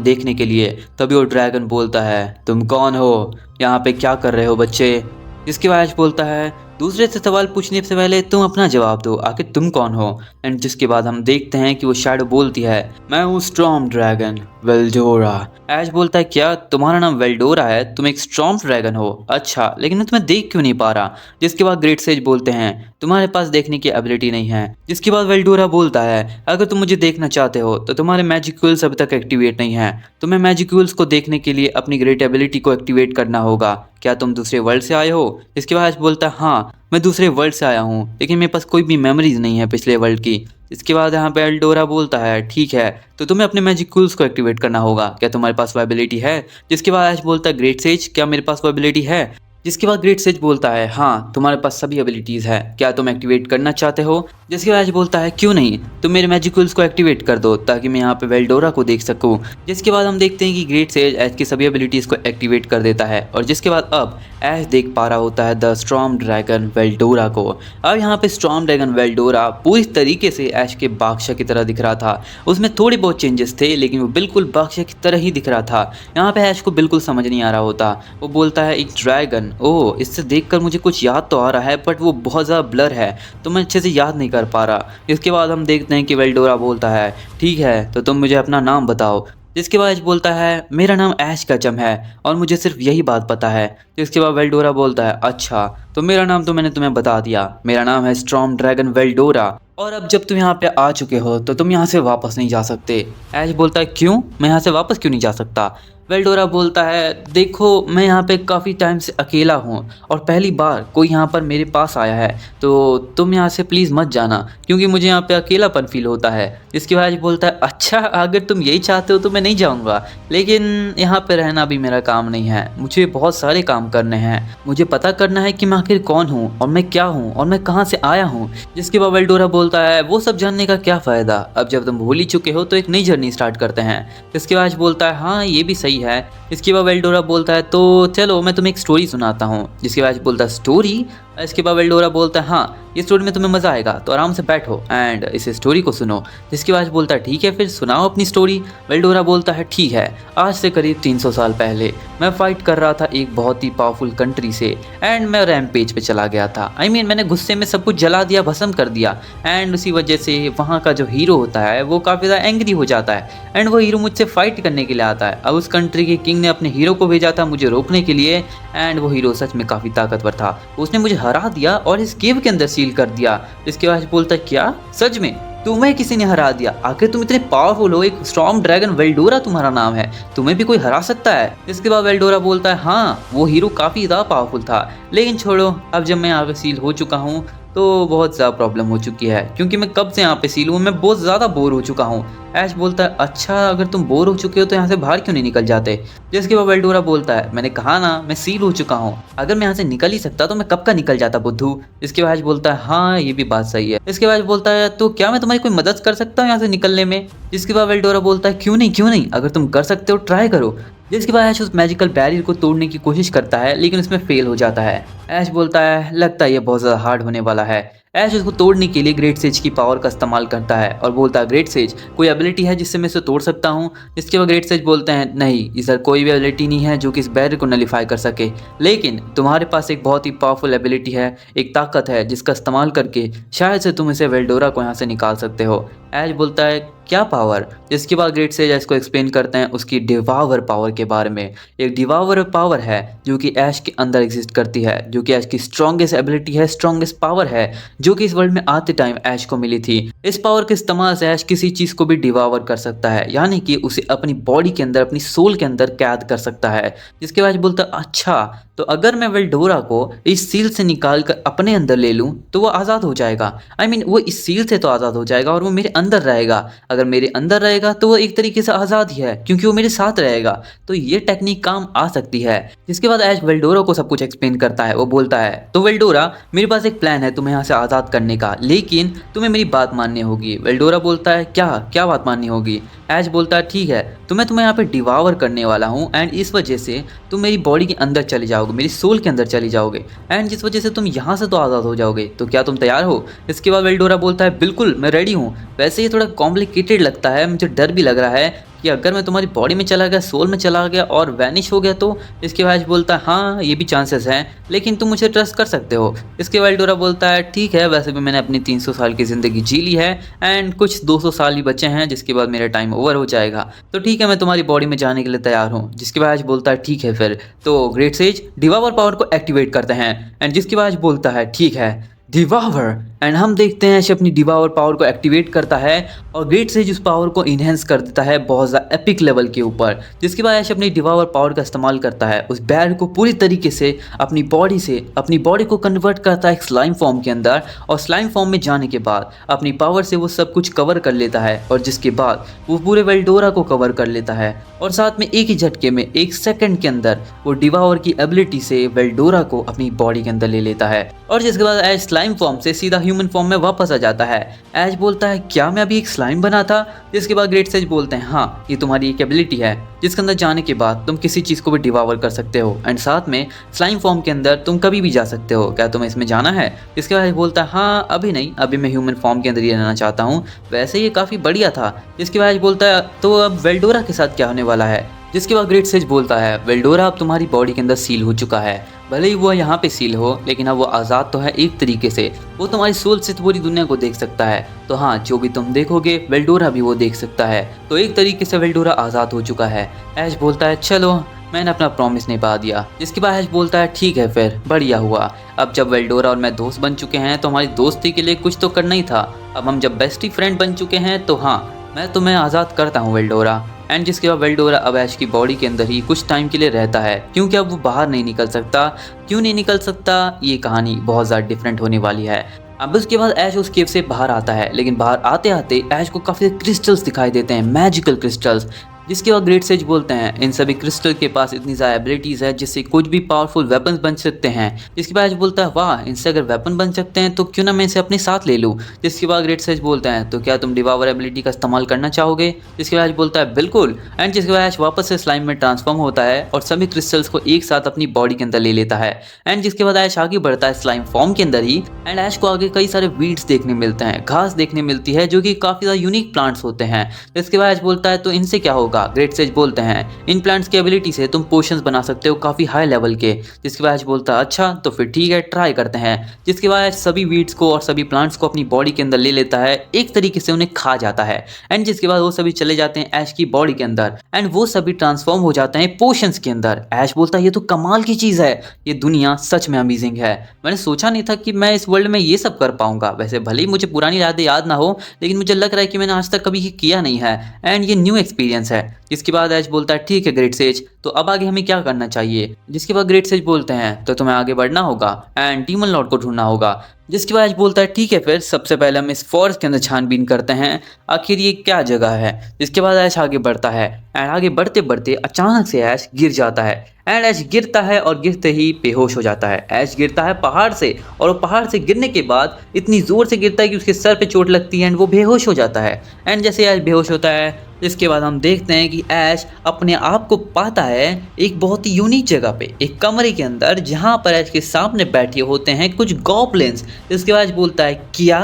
देखने के लिए। तभी वो ड्रैगन बोलता है तुम कौन हो, यहाँ पे क्या कर रहे हो बच्चे? जिसके बाद ऐश बोलता है दूसरे से सवाल पूछने से पहले तुम अपना जवाब दो, आखिर तुम कौन हो? एंड जिसके बाद हम देखते हैं कि वो शैडो बोलती है मैं हूँ स्टॉर्म ड्रैगन वेल्डोरा। ऐश बोलता है क्या तुम्हारा नाम वेल्डोरा है? तुम एक स्टॉर्म ड्रैगन हो? अच्छा, लेकिन मैं तुम्हें देख क्यों नहीं पा रहा? जिसके बाद ग्रेट सेज बोलते हैं तुम्हारे पास देखने की एबिलिटी नहीं है। जिसके बाद वेल्डोरा बोलता है अगर तुम मुझे देखना चाहते हो तो तुम्हारे मैजिक्यूल्स अभी तक एक्टिवेट नहीं है, तुम्हें मैजिक्यूल्स को देखने के लिए अपनी ग्रेट एबिलिटी को एक्टिवेट करना होगा। क्या तुम दूसरे वर्ल्ड से आए हो? इसके बाद ऐश बोलता है हाँ मैं दूसरे वर्ल्ड से आया हूँ, लेकिन मेरे पास कोई भी मेमोरीज नहीं है पिछले वर्ल्ड की। इसके बाद यहाँ पे एल्डोरा बोलता है ठीक है तो तुम्हें अपने मैजिक्यूल्स को एक्टिवेट करना होगा, क्या तुम्हारे पास वो एबिलिटी है? जिसके बाद ऐश बोलता है ग्रेट सेज क्या मेरे पास वो एबिलिटी है? जिसके बाद ग्रेट सेज बोलता है हाँ तुम्हारे पास सभी एबिलिटीज़ है, क्या तुम एक्टिवेट करना चाहते हो। जिसके बाद ऐश बोलता है क्यों नहीं, तुम मेरे मैजिकल्स को एक्टिवेट कर दो ताकि मैं यहाँ पे वेल्डोरा को देख सकूँ। जिसके बाद हम देखते हैं कि ग्रेट सेज ऐश की सभी एबिलिटीज़ को एक्टिवेट कर देता है और जिसके बाद अब ऐश देख पा रहा होता है द स्टॉर्म ड्रैगन वेल्डोरा को। अब यहाँ पे स्टॉर्म ड्रैगन वेल्डोरा पूरी तरीके से ऐश के बादशाह की तरह दिख रहा था। उसमें थोड़ी बहुत चेंजेस थे लेकिन वो बिल्कुल बादशाह की तरह ही दिख रहा था। यहाँ पे ऐश को बिल्कुल समझ नहीं आ रहा होता। वो बोलता है एक ड्रैगन, ओह इससे देखकर मुझे कुछ याद तो आ रहा है बट वो बहुत ज़्यादा ब्लर है तो मैं अच्छे से याद नहीं कर पा रहा। इसके बाद हम देखते हैं कि वेल्डोरा बोलता है ठीक है तो तुम मुझे अपना नाम बताओ। जिसके बाद ऐश बोलता है मेरा नाम ऐश कचम है और मुझे सिर्फ यही बात पता है। जिसके बाद वेल्डोरा बोलता है अच्छा तो मेरा नाम तो मैंने तुम्हें बता दिया, मेरा नाम है स्टॉर्म ड्रैगन वेल्डोरा और अब जब तुम यहाँ पे आ चुके हो तो तुम यहाँ से वापस नहीं जा सकते। ऐश बोलता है क्यों, मैं यहाँ से वापस क्यों नहीं जा सकता। वेल्डोरा बोलता है देखो मैं यहाँ पे काफ़ी टाइम से अकेला हूँ और पहली बार कोई यहाँ पर मेरे पास आया है तो तुम यहाँ से प्लीज़ मत जाना क्योंकि मुझे यहाँ पे अकेलापन फील होता है। जिसके बाद बोलता है अच्छा अगर तुम यही चाहते हो तो मैं नहीं जाऊँगा, लेकिन यहाँ पे रहना भी मेरा काम नहीं है, मुझे बहुत सारे काम करने हैं, मुझे पता करना है कि मैं आखिर कौन हूँ और मैं क्या हूँ और मैं कहाँ से आया हूँ। जिसके बाद वेल्डोरा बोलता है वो सब जानने का क्या फ़ायदा, अब जब तुम भूल ही चुके हो तो एक नई जर्नी स्टार्ट करते हैं। जिसके बाद बोलता है हाँ ये भी सही है। इसके बाद वेल्डोरा बोलता है तो चलो मैं तुम्हें एक स्टोरी सुनाता हूँ। जिसके बाद बोलता है स्टोरी। इसके बाद वेल्डोरा बोलता है हाँ ये स्टोरी में तुम्हें मज़ा आएगा तो आराम से बैठो एंड इस स्टोरी को सुनो। जिसके बाद बोलता है ठीक है फिर सुनाओ अपनी स्टोरी। वेल्डोरा बोलता है ठीक है, आज से करीब 300 साल पहले मैं फाइट कर रहा था एक बहुत ही पावरफुल कंट्री से एंड मैं रैम्पेज पे चला गया था। मैंने गुस्से में सब कुछ जला दिया, भस्म कर दिया एंड उसी वजह से वहाँ का जो हीरो होता है वो काफ़ी ज़्यादा एंग्री हो जाता है एंड वो हीरो मुझसे फाइट करने के लिए आता है। अब उस कंट्री के किंग ने अपने हीरो को भेजा था मुझे रोकने के लिए एंड वो हीरो सच में काफ़ी ताकतवर था, उसने मुझे हरा दिया और इस केव के अंदर सील कर दिया। इसके बाद बोलता है क्या सच में तुम्हें किसी ने हरा दिया, आखिर तुम इतने पावरफुल हो, एक स्टॉर्म ड्रैगन वेल्डोरा तुम्हारा नाम है, तुम्हें भी कोई हरा सकता है। इसके बाद वेल्डोरा बोलता है हाँ वो हीरो काफ़ी ज़्यादा पावरफुल था लेकिन छोड़ो अब जब मैं यहाँ पे सील हो चुका हूँ तो बहुत ज़्यादा प्रॉब्लम हो चुकी है क्योंकि मैं कब से यहाँ पे सील हूँ, मैं बहुत ज़्यादा बोर हो चुका हूँ। ऐश बोलता है अच्छा अगर तुम बोर हो चुके हो तो यहाँ से बाहर क्यों नहीं निकल जाते। जिसके बाद वेल्डोरा बोलता है मैंने कहा ना मैं सील हो चुका हूँ, अगर मैं यहाँ से निकल ही सकता तो मैं कब का निकल जाता बुद्धू। इसके बाद बोलता है हाँ ये भी बात सही है। इसके बाद बोलता है तो क्या मैं तुम्हारी कोई मदद कर सकता हूँ यहाँ से निकलने में। जिसके बाद वेल्डोरा बोलता है क्यों नहीं, अगर तुम कर सकते हो ट्राई करो। जिसके बाद ऐश उस मैजिकल बैरियर को तोड़ने की कोशिश करता है लेकिन उसमें फेल हो जाता है। ऐश बोलता है लगता है ये बहुत ज़्यादा हार्ड होने वाला है। ऐश उसको तोड़ने के लिए ग्रेट सेज की पावर का इस्तेमाल करता है और बोलता है ग्रेट सेज कोई एबिलिटी है जिससे मैं इसे तोड़ सकता हूँ। इसके बाद ग्रेट सेज बोलते हैं नहीं इधर कोई भी एबिलिटी नहीं है जो कि इस बैरियर को नलीफाई कर सके, लेकिन तुम्हारे पास एक बहुत ही पावरफुल एबिलिटी है, एक ताकत है जिसका इस्तेमाल करके शायद से तुम इसे वेल्डोरा को यहाँ से निकाल सकते हो। ऐश बोलता है क्या पावर। जिसके बाद ग्रेट सेज ऐश को एक्सप्लेन करते हैं उसकी डिवावर पावर के बारे में। एक डिवावर पावर है जो कि ऐश के अंदर एग्जिस्ट करती है, जो कि ऐश की स्ट्रॉन्गेस्ट एबिलिटी है, स्ट्रॉन्गेस्ट पावर है जो कि इस वर्ल्ड में आते टाइम ऐश को मिली थी। इस पावर के इस्तेमाल से ऐश किसी चीज़ को भी डिवावर कर सकता है, यानी कि उसे अपनी बॉडी के अंदर, अपनी सोल के अंदर कैद कर सकता है। जिसके बाद बोलता है अच्छा तो अगर मैं वेल्डोरा को इस सील से निकाल कर अपने अंदर ले लूँ तो वो आज़ाद हो जाएगा। वो इस सील से तो आज़ाद हो जाएगा और वो मेरे अंदर रहेगा। अगर मेरे अंदर रहेगा तो वो एक तरीके से आज़ाद ही है क्योंकि वो मेरे साथ रहेगा, तो ये टेक्निक काम आ सकती है। जिसके बाद ऐश वेल्डोरा को सब कुछ एक्सप्लेन करता है। वो बोलता है तो वेल्डोरा मेरे पास एक प्लान है तुम्हें यहाँ से आज़ाद करने का, लेकिन तुम्हें मेरी बात माननी होगी। वेल्डोरा बोलता है क्या बात माननी होगी। ऐश बोलता है ठीक है तो मैं तुम्हें यहाँ पे डिवावर करने वाला हूँ एंड इस वजह से तुम मेरी बॉडी के अंदर चले जाओगे, मेरी सोल के अंदर चले जाओगे एंड जिस वजह से तुम यहाँ से तो आज़ाद हो जाओगे। तो क्या तुम तैयार हो। इसके बाद वेल्डोरा बोलता है बिल्कुल मैं रेडी हूँ। वैसे ये थोड़ा कॉम्प्लिकेटेड लगता है, मुझे डर भी लग रहा है कि अगर मैं तुम्हारी बॉडी में चला गया, सोल में चला गया और वैनिश हो गया तो। इसके बाद बोलता है हाँ ये भी चांसेस हैं लेकिन तुम मुझे ट्रस्ट कर सकते हो। इसके बाद वेल्डोरा बोलता है ठीक है वैसे भी मैंने अपनी 300 साल की ज़िंदगी जी ली है एंड कुछ 200 साल ही बचे हैं जिसके बाद मेरा टाइम ओवर हो जाएगा, तो ठीक है मैं तुम्हारी बॉडी में जाने के लिए तैयार हूँ। जिसके बाद बोलता है ठीक है फिर तो ग्रेट सेज डिवावर पावर को एक्टिवेट करते हैं एंड जिसके बाद बोलता है ठीक है डिवावर एंड हम देखते हैं ऐश अपनी डिवावर पावर को एक्टिवेट करता है और ग्रेट सेज उस पावर को इन्हेंस कर देता है बहुत ज़्यादा एपिक लेवल के ऊपर, जिसके बाद ऐश अपनी डिवावर पावर का इस्तेमाल करता है उस बैर को पूरी तरीके से अपनी बॉडी को कन्वर्ट करता है एक स्लाइम फॉर्म के अंदर, और स्लाइम फॉर्म में जाने के बाद अपनी पावर से वो सब कुछ कवर कर लेता है, और जिसके बाद वो पूरे वेल्डोरा को कवर कर लेता है और साथ में एक ही झटके में 1 सेकंड के अंदर वो डिवावर की एबिलिटी से वेल्डोरा को अपनी बॉडी के अंदर ले लेता है, और जिसके बाद ऐश स्लाइम फॉर्म से सीधा ह्यूमन फॉर्म में वापस आ जाता है। ऐश बोलता है क्या मैं अभी एक स्लाइम बना था? जिसके बाद ग्रेट सेज बोलते हैं हाँ, ये तुम्हारी एक एबिलिटी है जिसके अंदर जाने के बाद तुम किसी चीज़ को भी डिवावर कर सकते हो, एंड साथ में स्लाइम फॉर्म के अंदर तुम कभी भी जा सकते हो, क्या तुम्हें इसमें जाना है? इसके बाद बोलता है हाँ अभी नहीं, अभी मैं ह्यूमन फॉर्म के अंदर ही रहना चाहता हूँ, वैसे ये काफ़ी बढ़िया था। जिसके बाद बोलता है तो अब वेल्डोरा के साथ क्या होने वाला है? जिसके बाद ग्रेट सेज बोलता है वेल्डोरा अब तुम्हारी बॉडी के अंदर सील हो चुका है, भले ही वो यहाँ पे सील हो लेकिन अब वो आज़ाद तो है एक तरीके से, वो तुम्हारी सोल से पूरी दुनिया को देख सकता है, तो हाँ जो भी तुम देखोगे वेल्डोरा भी वो देख सकता है, तो एक तरीके से वेल्डोरा आज़ाद हो चुका है। ऐश बोलता है चलो मैंने अपना प्रॉमिस निभा दिया। जिसके बाद ऐश बोलता है ठीक है फिर बढ़िया हुआ, अब जब वेल्डोरा और मैं दोस्त बन चुके हैं तो हमारी दोस्ती के लिए कुछ तो करना ही था, अब हम जब बेस्टी फ्रेंड बन चुके हैं तो हाँ मैं तुम्हें आज़ाद करता हूँ वेल्डोरा। एंड जिसके बाद वेल्डोरा अब ऐश की बॉडी के अंदर ही कुछ टाइम के लिए रहता है, क्योंकि अब वो बाहर नहीं निकल सकता। क्यों नहीं निकल सकता, ये कहानी बहुत ज़्यादा डिफरेंट होने वाली है। अब उसके बाद ऐश उस केव से बाहर आता है, लेकिन बाहर आते आते ऐश को काफ़ी क्रिस्टल्स दिखाई देते हैं, मैजिकल क्रिस्टल्स। जिसके बाद ग्रेट सेज बोलते हैं इन सभी क्रिस्टल के पास इतनी ज़्यादा एबिलिटीज़ है जिससे कुछ भी पावरफुल वेपन्स बन सकते हैं। जिसके बाद ऐश बोलता है वाह, इनसे अगर वेपन बन सकते हैं तो क्यों ना मैं इसे अपने साथ ले लूँ। जिसके बाद ग्रेट सेज बोलते हैं तो क्या तुम डिवावर एबिलिटी का इस्तेमाल करना चाहोगे? जिसके बाद ऐश बोलता है बिल्कुल। एंड जिसके बाद ऐश वापस से स्लाइम में ट्रांसफॉर्म होता है और सभी क्रिस्टल्स को एक साथ अपनी बॉडी के अंदर ले लेता है। एंड जिसके बाद ऐश आगे बढ़ता है स्लाइम फॉर्म के अंदर ही, एंड ऐश को आगे कई सारे वीड्स देखने मिलते हैं, घास देखने मिलती है जो कि काफ़ी ज़्यादा यूनिक प्लांट्स होते हैं। जिसके बाद ऐश बोलता है तो इनसे क्या होगा? ग्रेट सेज बोलते हैं इन प्लांट्स की एबिलिटी से तुम पोशंस बना सकते हो काफी हाई लेवल के। जिसके बाद बोलता है अच्छा तो फिर ठीक है ट्राई करते हैं। जिसके बाद सभी वीड्स को और सभी प्लांट्स को अपनी बॉडी के अंदर ले लेता है, एक तरीके से उन्हें खा जाता है। एंड जिसके बाद वो सभी चले जाते हैं ऐश की बॉडी के अंदर, एंड वो सभी ट्रांसफॉर्म हो जाते हैं पोशंस के अंदर। ऐश बोलता है ये तो कमाल की चीज है, ये दुनिया सच में अमेजिंग है, मैंने सोचा नहीं था कि मैं इस वर्ल्ड में ये सब कर पाऊंगा। वैसे भले ही मुझे पुरानी यादें याद ना हो, लेकिन मुझे लग रहा है कि मैंने आज तक कभी ये किया नहीं है, एंड ये न्यू एक्सपीरियंस है। जिसके बाद ऐश बोलता है ठीक है ग्रेट सेज, तो अब आगे हमें क्या करना चाहिए? जिसके बाद ग्रेट सेज बोलते हैं तो तुम्हें आगे बढ़ना होगा एंड डीमन लॉर्ड को ढूंढना होगा। जिसके बाद ऐश बोलता है ठीक है फिर सबसे पहले हम इस फॉरेस्ट के अंदर छानबीन करते हैं आखिर ये क्या जगह है। जिसके बाद ऐश आगे बढ़ता है, एंड आगे बढ़ते बढ़ते अचानक से ऐश गिर जाता है, एंड ऐश गिरता है और गिरते ही बेहोश हो जाता है। ऐश गिरता है पहाड़ से, और वो पहाड़ से गिरने के बाद इतनी ज़ोर से गिरता है कि उसके सर पे चोट लगती है एंड वो बेहोश हो जाता है। एंड जैसे ऐश बेहोश होता है, इसके बाद हम देखते हैं कि ऐश अपने आप को पाता है एक बहुत ही यूनिक जगह पे, एक कमरे के अंदर, जहाँ पर ऐश के सामने बैठे होते हैं कुछ गॉब्लिन्स। इसके बाद बोलता है क्या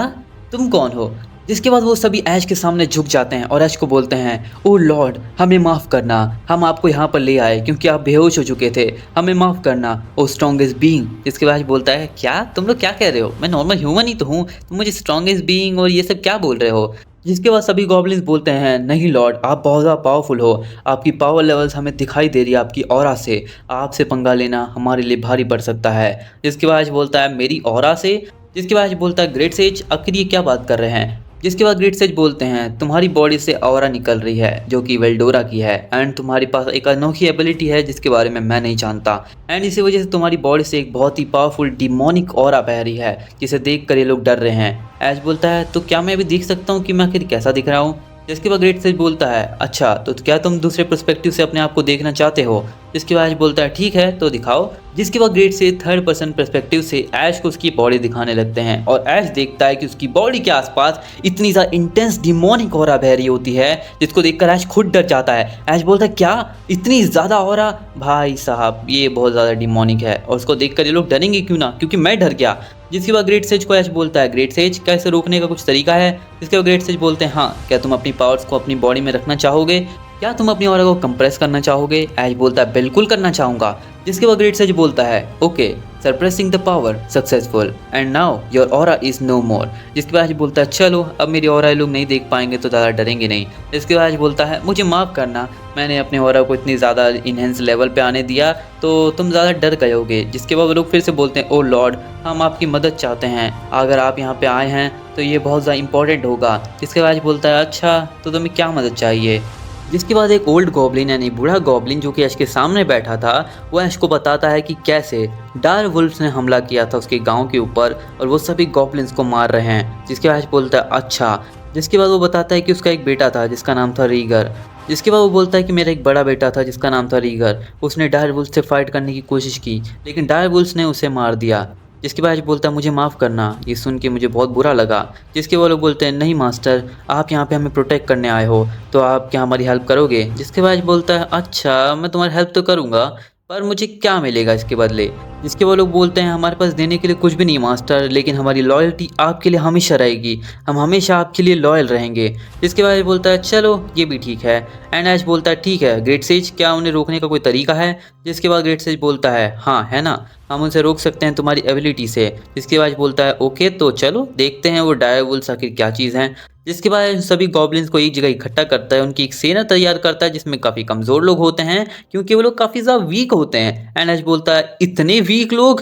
तुम कौन हो? जिसके बाद वो सभी ऐश के सामने झुक जाते हैं और ऐश को बोलते हैं ओ लॉर्ड हमें माफ़ करना, हम आपको यहाँ पर ले आए क्योंकि आप बेहोश हो चुके थे, हमें माफ़ करना ओ स्ट्रॉन्गेस्ट बीइंग। जिसके बाद बोलता है क्या तुम लोग क्या कह रहे हो, मैं नॉर्मल ह्यूमन ही तो हूँ, तुम मुझे स्ट्रॉन्गेस्ट बीइंग और ये सब क्या बोल रहे हो? जिसके बाद सभी गॉब्लिन्स बोलते हैं नहीं लॉर्ड आप बहुत ज़्यादा पावरफुल हो, आपकी पावर लेवल्स हमें दिखाई दे रही है आपकी ऑरा से, आपसे पंगा लेना हमारे लिए भारी पड़ सकता है। जिसके बाद बोलता है मेरी ऑरा से? जिसके बाद बोलता है ग्रेट सेज आखिर ये क्या बात कर रहे हैं? जिसके बाद ग्रेट सेज बोलते हैं तुम्हारी बॉडी से ऑरा निकल रही है जो कि वेल्डोरा की है, एंड तुम्हारे पास एक अनोखी एबिलिटी है जिसके बारे में मैं नहीं जानता, एंड इसी वजह से तुम्हारी बॉडी से एक बहुत ही पावरफुल डिमोनिक ऑरा बह रही है जिसे देख कर ये लोग डर रहे हैं। ऐश बोलता है तो क्या मैं भी देख सकता हूँ कि मैं आखिर कैसा दिख रहा हूँ? जिसके बाद ग्रेट सेज बोलता है अच्छा तो क्या तुम दूसरे पर्सपेक्टिव से अपने आप को देखना चाहते हो? जिसके बाद ऐश बोलता है ठीक है तो दिखाओ। जिसके बाद ग्रेट से थर्ड पर्सन पर्सपेक्टिव से ऐश को उसकी बॉडी दिखाने लगते हैं, और ऐश देखता है कि उसकी बॉडी के आसपास इतनी ज़्यादा इंटेंस डिमोनिक ऑरा बह रही होती है जिसको देखकर ऐश खुद डर जाता है। ऐश बोलता है क्या इतनी ज़्यादा ऑरा? भाई साहब ये बहुत ज़्यादा डिमोनिक है, और उसको देखकर ये लोग डरेंगे क्यों ना, क्योंकि मैं डर गया। जिसके बाद ग्रेट सेज को ऐश बोलता है ग्रेट सेज क्या इसे रोकने का कुछ तरीका है? जिसके बाद ग्रेट सेज बोलते हैं हाँ, क्या तुम अपनी पावर्स को अपनी बॉडी में रखना चाहोगे? क्या तुम अपनी ऑरा को कंप्रेस करना चाहोगे? ऐश बोलता है बिल्कुल करना चाहूँगा। जिसके बाद ग्रेट सेज बोलता है okay suppressing the power successful and now your aura is no more. जिसके बाद ऐश बोलता है चलो अब मेरी ऑरा लोग नहीं देख पाएंगे तो ज़्यादा डरेंगे नहीं। इसके बाद ऐश बोलता है मुझे माफ़ करना, मैंने अपने ऑरा को इतनी ज़्यादा इनहेंस लेवल पे आने दिया तो तुम ज़्यादा डर गए होगे। जिसके बाद वो लोग फिर से बोलते हैं ओ लॉर्ड हम आपकी मदद चाहते हैं, अगर आप यहाँ पे आए हैं तो ये बहुत ज़्यादा इंपॉर्टेंट होगा। जिसके बाद ऐश बोलता है अच्छा तो तुम्हें क्या मदद चाहिए। जिसके बाद एक ओल्ड गॉब्लिन यानी बूढ़ा गॉब्लिन जो कि ऐश के सामने बैठा था वो ऐश को बताता है कि कैसे डायर वुल्फ्स ने हमला किया था उसके गांव के ऊपर और वो सभी गॉब्लिन्स को मार रहे हैं। जिसके बाद ऐश बोलता है अच्छा। जिसके बाद वो बताता है कि उसका एक बेटा था जिसका नाम था रीगर। जिसके बाद वो बोलता है कि मेरा एक बड़ा बेटा था जिसका नाम था रीगर, उसने डायर वुल्फ से फाइट करने की कोशिश की लेकिन डायर वुल्फ्स ने उसे मार दिया। जिसके बाद ऐश बोलता है मुझे माफ़ करना, ये सुन के मुझे बहुत बुरा लगा। जिसके वो लोग बोलते हैं नहीं मास्टर आप यहाँ पे हमें प्रोटेक्ट करने आए हो तो आप क्या हमारी हेल्प करोगे। जिसके बाद ऐश बोलता है अच्छा मैं तुम्हारी हेल्प तो करूँगा पर मुझे क्या मिलेगा इसके बदले। जिसके वो लोग बोलते हैं हमारे पास देने के लिए कुछ भी नहीं मास्टर, लेकिन हमारी लॉयल्टी आपके लिए हमेशा रहेगी, हम हमेशा आपके लिए लॉयल रहेंगे। जिसके बाद बोलता है चलो ये भी ठीक है। एंड ऐश बोलता है ठीक है ग्रेट सेज क्या उन्हें रोकने का कोई तरीका है। जिसके बाद ग्रेट सेज बोलता है हाँ है ना, हम उनसे रोक सकते हैं तुम्हारी एबिलिटी से। जिसके बाद बोलता है ओके तो चलो देखते हैं वो डायर वुल्फ्स आखिर क्या चीज़ हैं। जिसके बाद सभी गॉब्लिन्स को एक जगह इकट्ठा करता है, उनकी एक सेना तैयार करता है जिसमें काफ़ी कमज़ोर लोग होते हैं क्योंकि वो लोग काफ़ी ज़्यादा वीक होते हैं। एंड ऐश बोलता है इतने वीक लोग,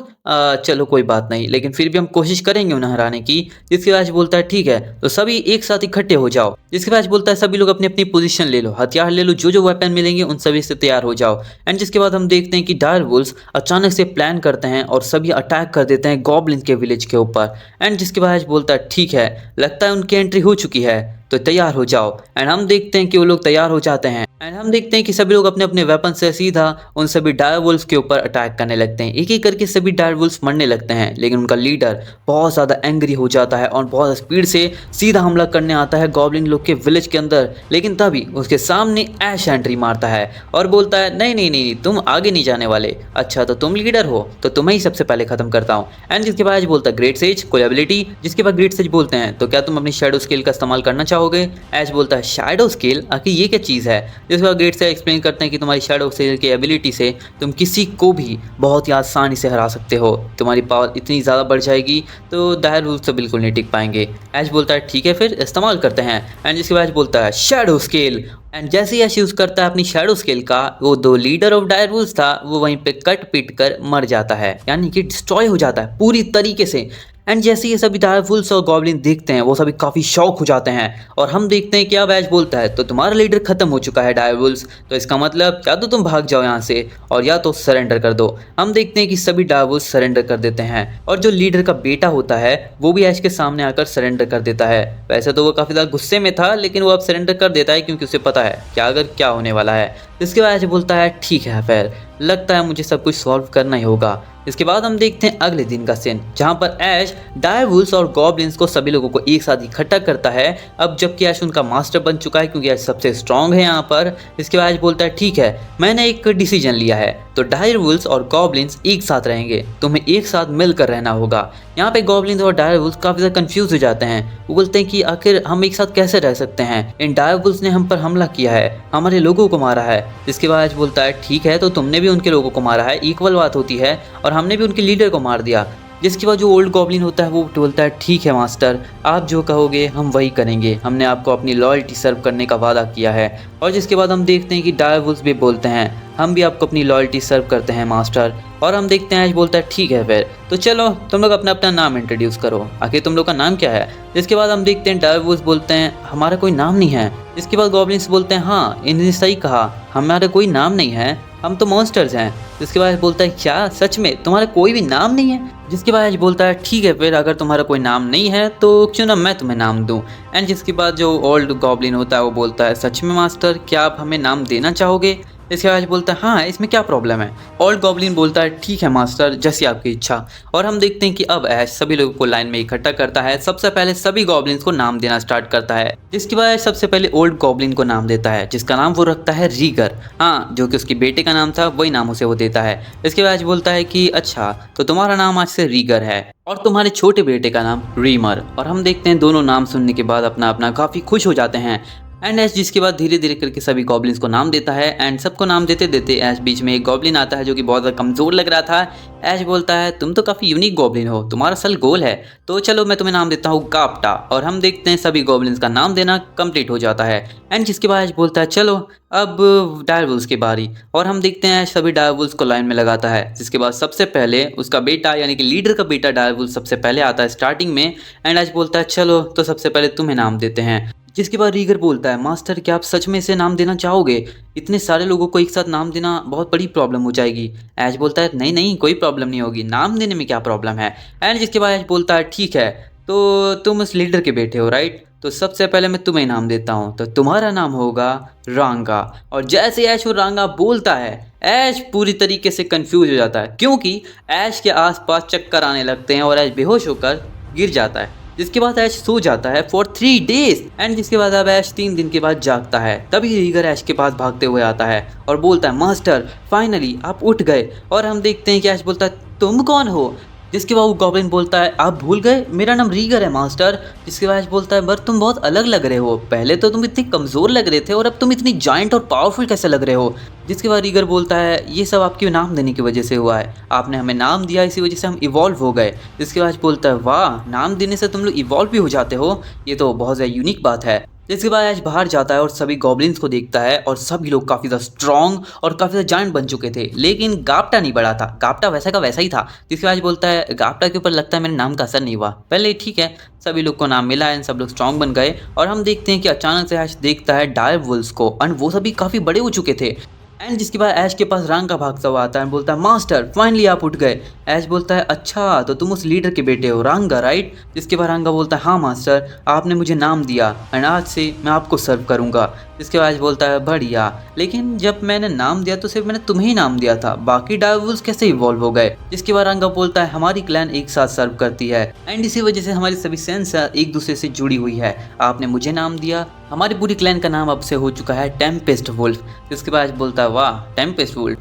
चलो कोई बात नहीं लेकिन फिर भी हम कोशिश करेंगे उन्हें हराने की। जिसके बाद बोलता है ठीक है तो सभी एक साथ इकट्ठे हो जाओ। जिसके बाद बोलता है सभी लोग अपनी अपनी पोजीशन ले लो, हथियार ले लो, जो जो वेपन मिलेंगे उन सभी से तैयार हो जाओ। एंड जिसके बाद हम देखते हैं कि डायर वुल्फ्स अचानक से प्लान करते हैं और सभी अटैक कर देते हैं गॉब्लिन के विलेज के ऊपर। एंड जिसके बाद बोलता है ठीक है लगता है उनकी एंट्री हो चुकी है तो तैयार हो जाओ। एंड हम देखते हैं कि वो लोग तैयार हो जाते हैं एंड हम देखते हैं कि सभी लोग अपने अपने वेपन से सीधा उन सभी डायर वुल्फ्स के ऊपर अटैक करने लगते हैं। एक एक करके सभी डायर वुल्फ्स मरने लगते हैं लेकिन उनका लीडर बहुत ज़्यादा एंग्री हो जाता है और बहुत स्पीड से सीधा हमला करने आता है गॉब्लिन लोग के विलेज के अंदर। लेकिन तभी उसके सामने ऐश एंट्री मारता है और बोलता है नहीं नहीं नहीं तुम आगे नहीं जाने वाले, अच्छा तो तुम लीडर हो तो तुम्हें ही सबसे पहले खत्म करता हूँ। एंड जिसके बाद बोलता है ग्रेट सेज कोई एबिलिटी। जिसके बाद ग्रेट सेज बोलते हैं तो क्या तुम अपनी शैडो स्केल का इस्तेमाल करना चाहोगे। ऐश बोलता है शैडो स्केल आखिर ये क्या चीज़ है। जिसके बाद ग्रेट सेज एक्सप्लेन करते हैं कि तुम्हारी शैडो स्केल की एबिलिटी से तुम किसी को भी बहुत ही आसानी से हरा सकते हो, तुम्हारी पावर इतनी ज़्यादा बढ़ जाएगी तो डायर वुल्फ्स तो बिल्कुल नहीं टिक पाएंगे। ऐश बोलता है ठीक है फिर इस्तेमाल करते हैं। एंड जिसके बाद बोलता है शैडो स्केल। एंड जैसे ही ऐश यूज़ करता है अपनी शैडो स्केल का, वो दो लीडर ऑफ डायर वुल्फ्स था वो वहीं पे कट पीट कर मर जाता है, यानी कि डिस्ट्रॉय हो जाता है पूरी तरीके से। एंड जैसे ये सभी डायर वुल्फ्स और गॉब्लिन देखते हैं वो सभी काफ़ी शॉक हो जाते हैं और हम देखते हैं कि अब ऐश बोलता है तो तुम्हारा लीडर खत्म हो चुका है डायर वुल्फ्स, तो इसका मतलब या तो तुम भाग जाओ यहाँ से और या तो सरेंडर कर दो। हम देखते हैं कि सभी डायर वुल्फ्स सरेंडर कर देते हैं और जो लीडर का बेटा होता है वो भी ऐश के सामने आकर सरेंडर कर देता है। वैसे तो वो काफ़ी ज़्यादा गुस्से में था लेकिन वो अब सरेंडर कर देता है क्योंकि उसे पता है कि अगर क्या होने वाला है। इसके बाद ऐश बोलता है ठीक है फिर लगता है मुझे सब कुछ सॉल्व करना ही होगा। इसके बाद हम देखते हैं अगले दिन का सीन जहां पर ऐश डायर वुल्फ्स और गॉब्लिन्स को सभी लोगों को एक साथ इकट्ठा करता है, अब जबकि ऐश उनका मास्टर बन चुका है क्योंकि ऐश सबसे स्ट्रांग है यहाँ पर। इसके बाद ऐश बोलता है ठीक है मैंने एक डिसीजन लिया है तो डायर वुल्फ्स और गॉब्लिन्स एक साथ रहेंगे, तुम्हें एक साथ मिलकर रहना होगा। यहाँ पे गॉब्लिन्स और डायर वुल्फ्स काफ़ी ज़्यादा कंफ्यूज हो जाते हैं, वो बोलते हैं कि आखिर हम एक साथ कैसे रह सकते हैं, इन डायर वुल्फ्स ने हम पर हमला किया है, हमारे लोगों को मारा है। इसके बाद ऐश बोलता है ठीक है तो तुमने भी उनके लोगों को मारा है, इक्वल बात होती है, और हमने भी उनके लीडर को मार दिया। जिसके बाद जो ओल्ड गॉब्लिन होता है वो बोलता है ठीक है मास्टर आप जो कहोगे हम वही करेंगे, हमने आपको अपनी लॉयल्टी सर्व करने का वादा किया है। और जिसके बाद हम देखते हैं कि डायर वुल्फ्स भी बोलते हैं हम भी आपको अपनी लॉयल्टी सर्व करते हैं मास्टर। और हम देखते हैं ऐश बोलता है ठीक है फिर तो चलो तुम लोग अपना अपना नाम इंट्रोड्यूस करो, आखिर तुम लोग का नाम क्या है। जिसके बाद हम देखते हैं डायर वुल्फ्स बोलते हैं हमारा कोई नाम नहीं है। इसके बाद गॉब्लिन्स बोलते हैं हाँ इन्होंने सही कहा हमारा कोई नाम नहीं है, हम तो मॉन्स्टर्स हैं। जिसके बाद बोलता है क्या सच में तुम्हारा कोई भी नाम नहीं है। जिसके बाद बोलता है ठीक है फिर अगर तुम्हारा कोई नाम नहीं है तो क्यों ना मैं तुम्हें नाम दूं। एंड जिसके बाद जो ओल्ड गॉब्लिन होता है वो बोलता है सच में मास्टर क्या आप हमें नाम देना चाहोगे। इसके बाद बोलता है हाँ इसमें क्या प्रॉब्लम है। ओल्ड गॉब्लिन बोलता है ठीक है मास्टर जैसी आपकी इच्छा। और हम देखते हैं कि अब ऐश सभी लोगों को लाइन में इकट्ठा करता है, सबसे पहले सभी गॉब्लिन्स को नाम देना स्टार्ट करता है। जिसके बाद सबसे पहले ओल्ड गॉब्लिन को नाम देता है जिसका नाम वो रखता है रीगर, हाँ जो कि उसके बेटे का नाम था वही नाम उसे वो देता है। इसके बाद बोलता है कि अच्छा तो तुम्हारा नाम आज से रीगर है और तुम्हारे छोटे बेटे का नाम रीमर। और हम देखते हैं दोनों नाम सुनने के बाद अपना अपना काफ़ी खुश हो जाते हैं। एंड ऐश जिसके बाद धीरे धीरे करके सभी गॉब्लिन्स को नाम देता है एंड सबको नाम देते देते ऐश बीच में एक गॉब्लिन आता है जो कि बहुत ज़्यादा कमज़ोर लग रहा था। ऐश बोलता है तुम तो काफ़ी यूनिक गॉब्लिन हो, तुम्हारा असल गोल है, तो चलो मैं तुम्हें नाम देता हूँ गाप्टा। और हम देखते हैं सभी गॉब्लिन्स का नाम देना कंप्लीट हो जाता है। एंड जिसके बाद ऐश बोलता है चलो अब डायरवुल्स की बारी, और हम देखते हैं ऐश सभी डायरवुल्स को लाइन में लगाता है। जिसके बाद सबसे पहले उसका बेटा यानी कि लीडर का बेटा डायरवुल्स सबसे पहले आता है स्टार्टिंग में। एंड ऐश बोलता है चलो तो सबसे पहले तुम्हें नाम देते हैं। जिसके बाद रीगर बोलता है मास्टर क्या आप सच में इसे नाम देना चाहोगे, इतने सारे लोगों को एक साथ नाम देना बहुत बड़ी प्रॉब्लम हो जाएगी। ऐश बोलता है नहीं नहीं कोई प्रॉब्लम नहीं होगी, नाम देने में क्या प्रॉब्लम है। एंड जिसके बाद ऐश बोलता है ठीक है तो तुम उस लीडर के बेटे हो राइट, तो सबसे पहले मैं तुम्हें नाम देता हूँ, तो तुम्हारा नाम होगा रांगा। और जैसे ऐश वो रांगा बोलता है ऐश पूरी तरीके से कंफ्यूज हो जाता है क्योंकि ऐश के आसपास चक्कर आने लगते हैं और ऐश बेहोश होकर गिर जाता है। जिसके बाद ऐश सो जाता है फॉर 3 डेज। एंड जिसके बाद अब ऐश 3 दिन के बाद जागता है। तभी रीगर ऐश के पास भागते हुए आता है और बोलता है मास्टर फाइनली आप उठ गए। और हम देखते हैं कि ऐश बोलता है तुम कौन हो। जिसके बाद वो गॉब्लिन बोलता है आप भूल गए मेरा नाम रीगर है मास्टर। जिसके बाद ऐश बोलता है पर तुम बहुत अलग लग रहे हो, पहले तो तुम इतने कमज़ोर लग रहे थे और अब तुम इतनी जायंट और पावरफुल कैसे लग रहे हो। जिसके बाद रीगर बोलता है ये सब आपके नाम देने की वजह से हुआ है, आपने हमें नाम दिया इसी वजह से हम इवॉल्व हो गए। जिसके बाद बोलता है वाह नाम देने से तुम लोग इवॉल्व भी हो जाते हो, ये तो बहुत ज़्यादा यूनिक बात है। जिसके बाद ऐश बाहर जाता है और सभी गॉब्लिन्स को देखता है और सभी लोग काफ़ी ज़्यादा स्ट्रॉन्ग और काफ़ी ज़्यादा जायंट बन चुके थे, लेकिन गाप्टा नहीं बढ़ा था, गाप्टा वैसा का वैसा ही था। जिसके बाद बोलता है गाप्टा के ऊपर लगता है मेरे नाम का असर नहीं हुआ, पहले ठीक है सभी लोग को नाम मिला है, सब लोग स्ट्रॉन्ग बन गए। और हम देखते हैं कि अचानक से ऐश देखता है डायरवुल्स को एंड वो सभी काफ़ी बड़े हो चुके थे। एंड जिसके बाद ऐश के पास रांगा भागता हुआ आता है और बोलता है मास्टर फाइनली आप उठ गए। ऐश बोलता है अच्छा तो तुम उस लीडर के बेटे हो रांगा राइट। जिसके बाद रांगा बोलता है हाँ मास्टर आपने मुझे नाम दिया एंड आज से मैं आपको सर्व करूंगा। जिसके बाद ऐश बोलता है बढ़िया, लेकिन जब मैंने नाम दिया तो सिर्फ मैंने तुम्हें ही नाम दिया था, बाकी डायरवुल्स कैसे इवॉल्व हो गए। जिसके बाद रांगा बोलता है हमारी क्लैन एक साथ सर्व करती है एंड इसी वजह से हमारी सभी सेंस एक दूसरे से जुड़ी हुई है, आपने मुझे नाम दिया, हमारी पूरी क्लैन का नाम अब से हो चुका है टेम्पेस्ट वुल्फ। जिसके बाद बोलता है वाह टेम्पेस्ट वुल्फ,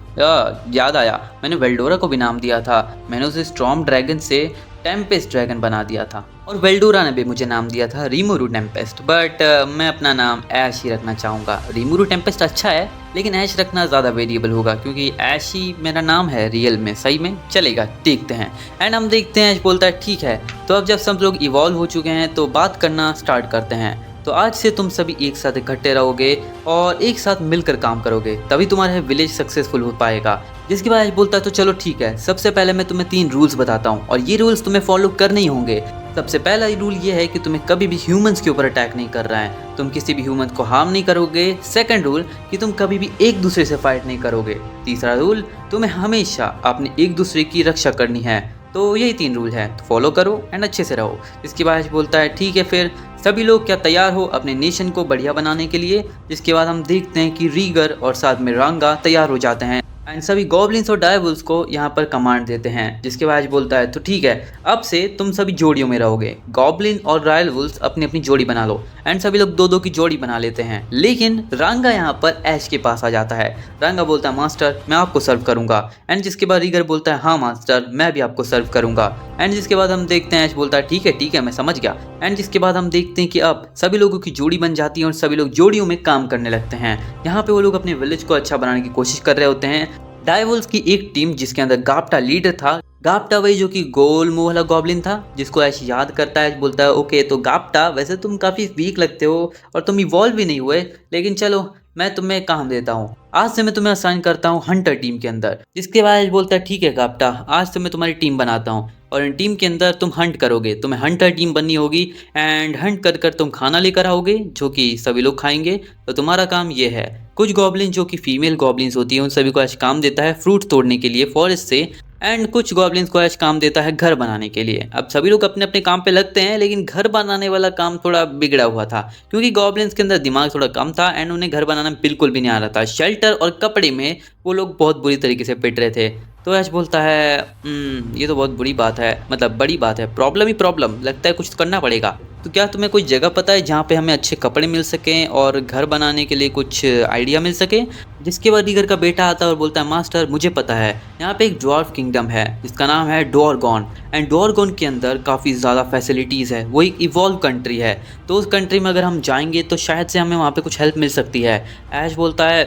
याद आया मैंने वेल्डोरा को भी नाम दिया था, मैंने उसे स्टॉर्म ड्रैगन से टेम्पेस्ट ड्रैगन बना दिया था और वेल्डोरा ने भी मुझे नाम दिया था रीमोरू टेम्पेस्ट, बट मैं अपना नाम ऐश ही रखना चाहूँगा। रीमोरू टेम्पेस्ट अच्छा है लेकिन ऐश रखना ज़्यादा वेरिएबल होगा क्योंकि ऐश ही मेरा नाम है रियल में, सही में चलेगा देखते हैं। एंड हम देखते हैं ऐश बोलता है ठीक है तो अब जब सब लोग इवॉल्व हो चुके हैं तो बात करना स्टार्ट करते हैं, तो आज से तुम सभी एक साथ इकट्ठे रहोगे और एक साथ मिलकर काम करोगे तभी तुम्हारा विलेज सक्सेसफुल हो पाएगा। जिसके बाद ऐश बोलता है तो चलो ठीक है, सबसे पहले मैं तुम्हें 3 रूल्स बताता हूँ और ये रूल्स तुम्हें फॉलो करने ही होंगे। सबसे पहला रूल ये है कि तुम्हें कभी भी ह्यूमंस के ऊपर अटैक नहीं कर रहा है, तुम किसी भी ह्यूमन को हार्म नहीं करोगे। सेकंड रूल कि तुम कभी भी एक दूसरे से फाइट नहीं करोगे। तीसरा रूल तुम्हें हमेशा अपने एक दूसरे की रक्षा करनी है। तो यही 3 रूल है, तो फॉलो करो एंड अच्छे से रहो। इसके बाद बोलता है ठीक है फिर सभी लोग क्या तैयार हो अपने नेशन को बढ़िया बनाने के लिए। जिसके बाद हम देखते हैं कि रीगर और साथ में रांगा तैयार हो जाते हैं एंड सभी गॉब्लिन्स और डायरवुल्स को यहाँ पर कमांड देते हैं। जिसके बाद बोलता है तो ठीक है अब से तुम सभी जोड़ियों में रहोगे, गॉब्लिन और डायरवुल्स अपनी अपनी जोड़ी बना लो। एंड सभी लोग 2-2 की जोड़ी बना लेते हैं, लेकिन रांगा यहाँ पर ऐश के पास आ जाता है। रांगा बोलता है मास्टर मैं आपको सर्व करूंगा। एंड जिसके बाद रीगर बोलता है हाँ मास्टर मैं भी आपको सर्व करूंगा। एंड जिसके बाद हम देखते हैं ऐश बोलता है ठीक है मैं समझ गया। एंड जिसके बाद हम देखते हैं कि अब सभी लोगों की जोड़ी बन जाती है और सभी लोग जोड़ियों में काम करने लगते हैं। यहाँ पे वो लोग अपने विलेज को अच्छा बनाने की कोशिश कर रहे होते हैं। डायरवुल्स की एक टीम जिसके अंदर गाप्टा लीडर था, गाप्टा वही जो कि गोल मुंह वाला गॉब्लिन था जिसको ऐश याद करता है, बोलता है ओके तो गाप्टा वैसे तुम काफ़ी वीक लगते हो और तुम इवॉल्व भी नहीं हुए, लेकिन चलो मैं तुम्हें काम देता हूँ, आज से मैं तुम्हें असाइन करता हूँ हंटर टीम के अंदर। जिसके बाद बोलता है ठीक है गाप्टा आज से मैं तुम्हारी टीम बनाता हूँ और इन टीम के अंदर तुम हंट करोगे, तुम्हें हंटर टीम बननी होगी एंड हंट कर कर तुम खाना लेकर आओगे जो कि सभी लोग खाएंगे। तो तुम्हारा काम ये है, कुछ गॉब्लिन जो कि फीमेल गॉब्लिन्स होती है उन सभी को ऐश काम देता है फ्रूट तोड़ने के लिए फॉरेस्ट से एंड कुछ गॉब्लिन्स को ऐश काम देता है घर बनाने के लिए। अब सभी लोग अपने अपने काम पे लगते हैं, लेकिन घर बनाने वाला काम थोड़ा बिगड़ा हुआ था क्योंकि गॉब्लिन्स के अंदर दिमाग थोड़ा कम था एंड उन्हें घर बनाना बिल्कुल भी नहीं आ रहा था। शेल्टर और कपड़े में वो लोग बहुत बुरी तरीके से पिट रहे थे। तो ऐश बोलता है ये तो बहुत बुरी बात है, मतलब बड़ी बात है, प्रॉब्लम ही प्रॉब्लम, लगता है कुछ करना पड़ेगा। तो क्या तुम्हें कोई जगह पता है जहाँ पे हमें अच्छे कपड़े मिल सकें और घर बनाने के लिए कुछ आइडिया मिल सके। जिसके बाद रीगर का बेटा आता है और बोलता है मास्टर मुझे पता है यहाँ पे एक ड्वार्फ किंगडम है जिसका नाम है डोरगॉन, एंड डोरगॉन के अंदर काफ़ी ज़्यादा फैसिलिटीज़ है, वो एक इवॉल्व कंट्री है। तो उस कंट्री में अगर हम जाएंगे तो शायद से हमें वहाँ पे कुछ हेल्प मिल सकती है। ऐश बोलता है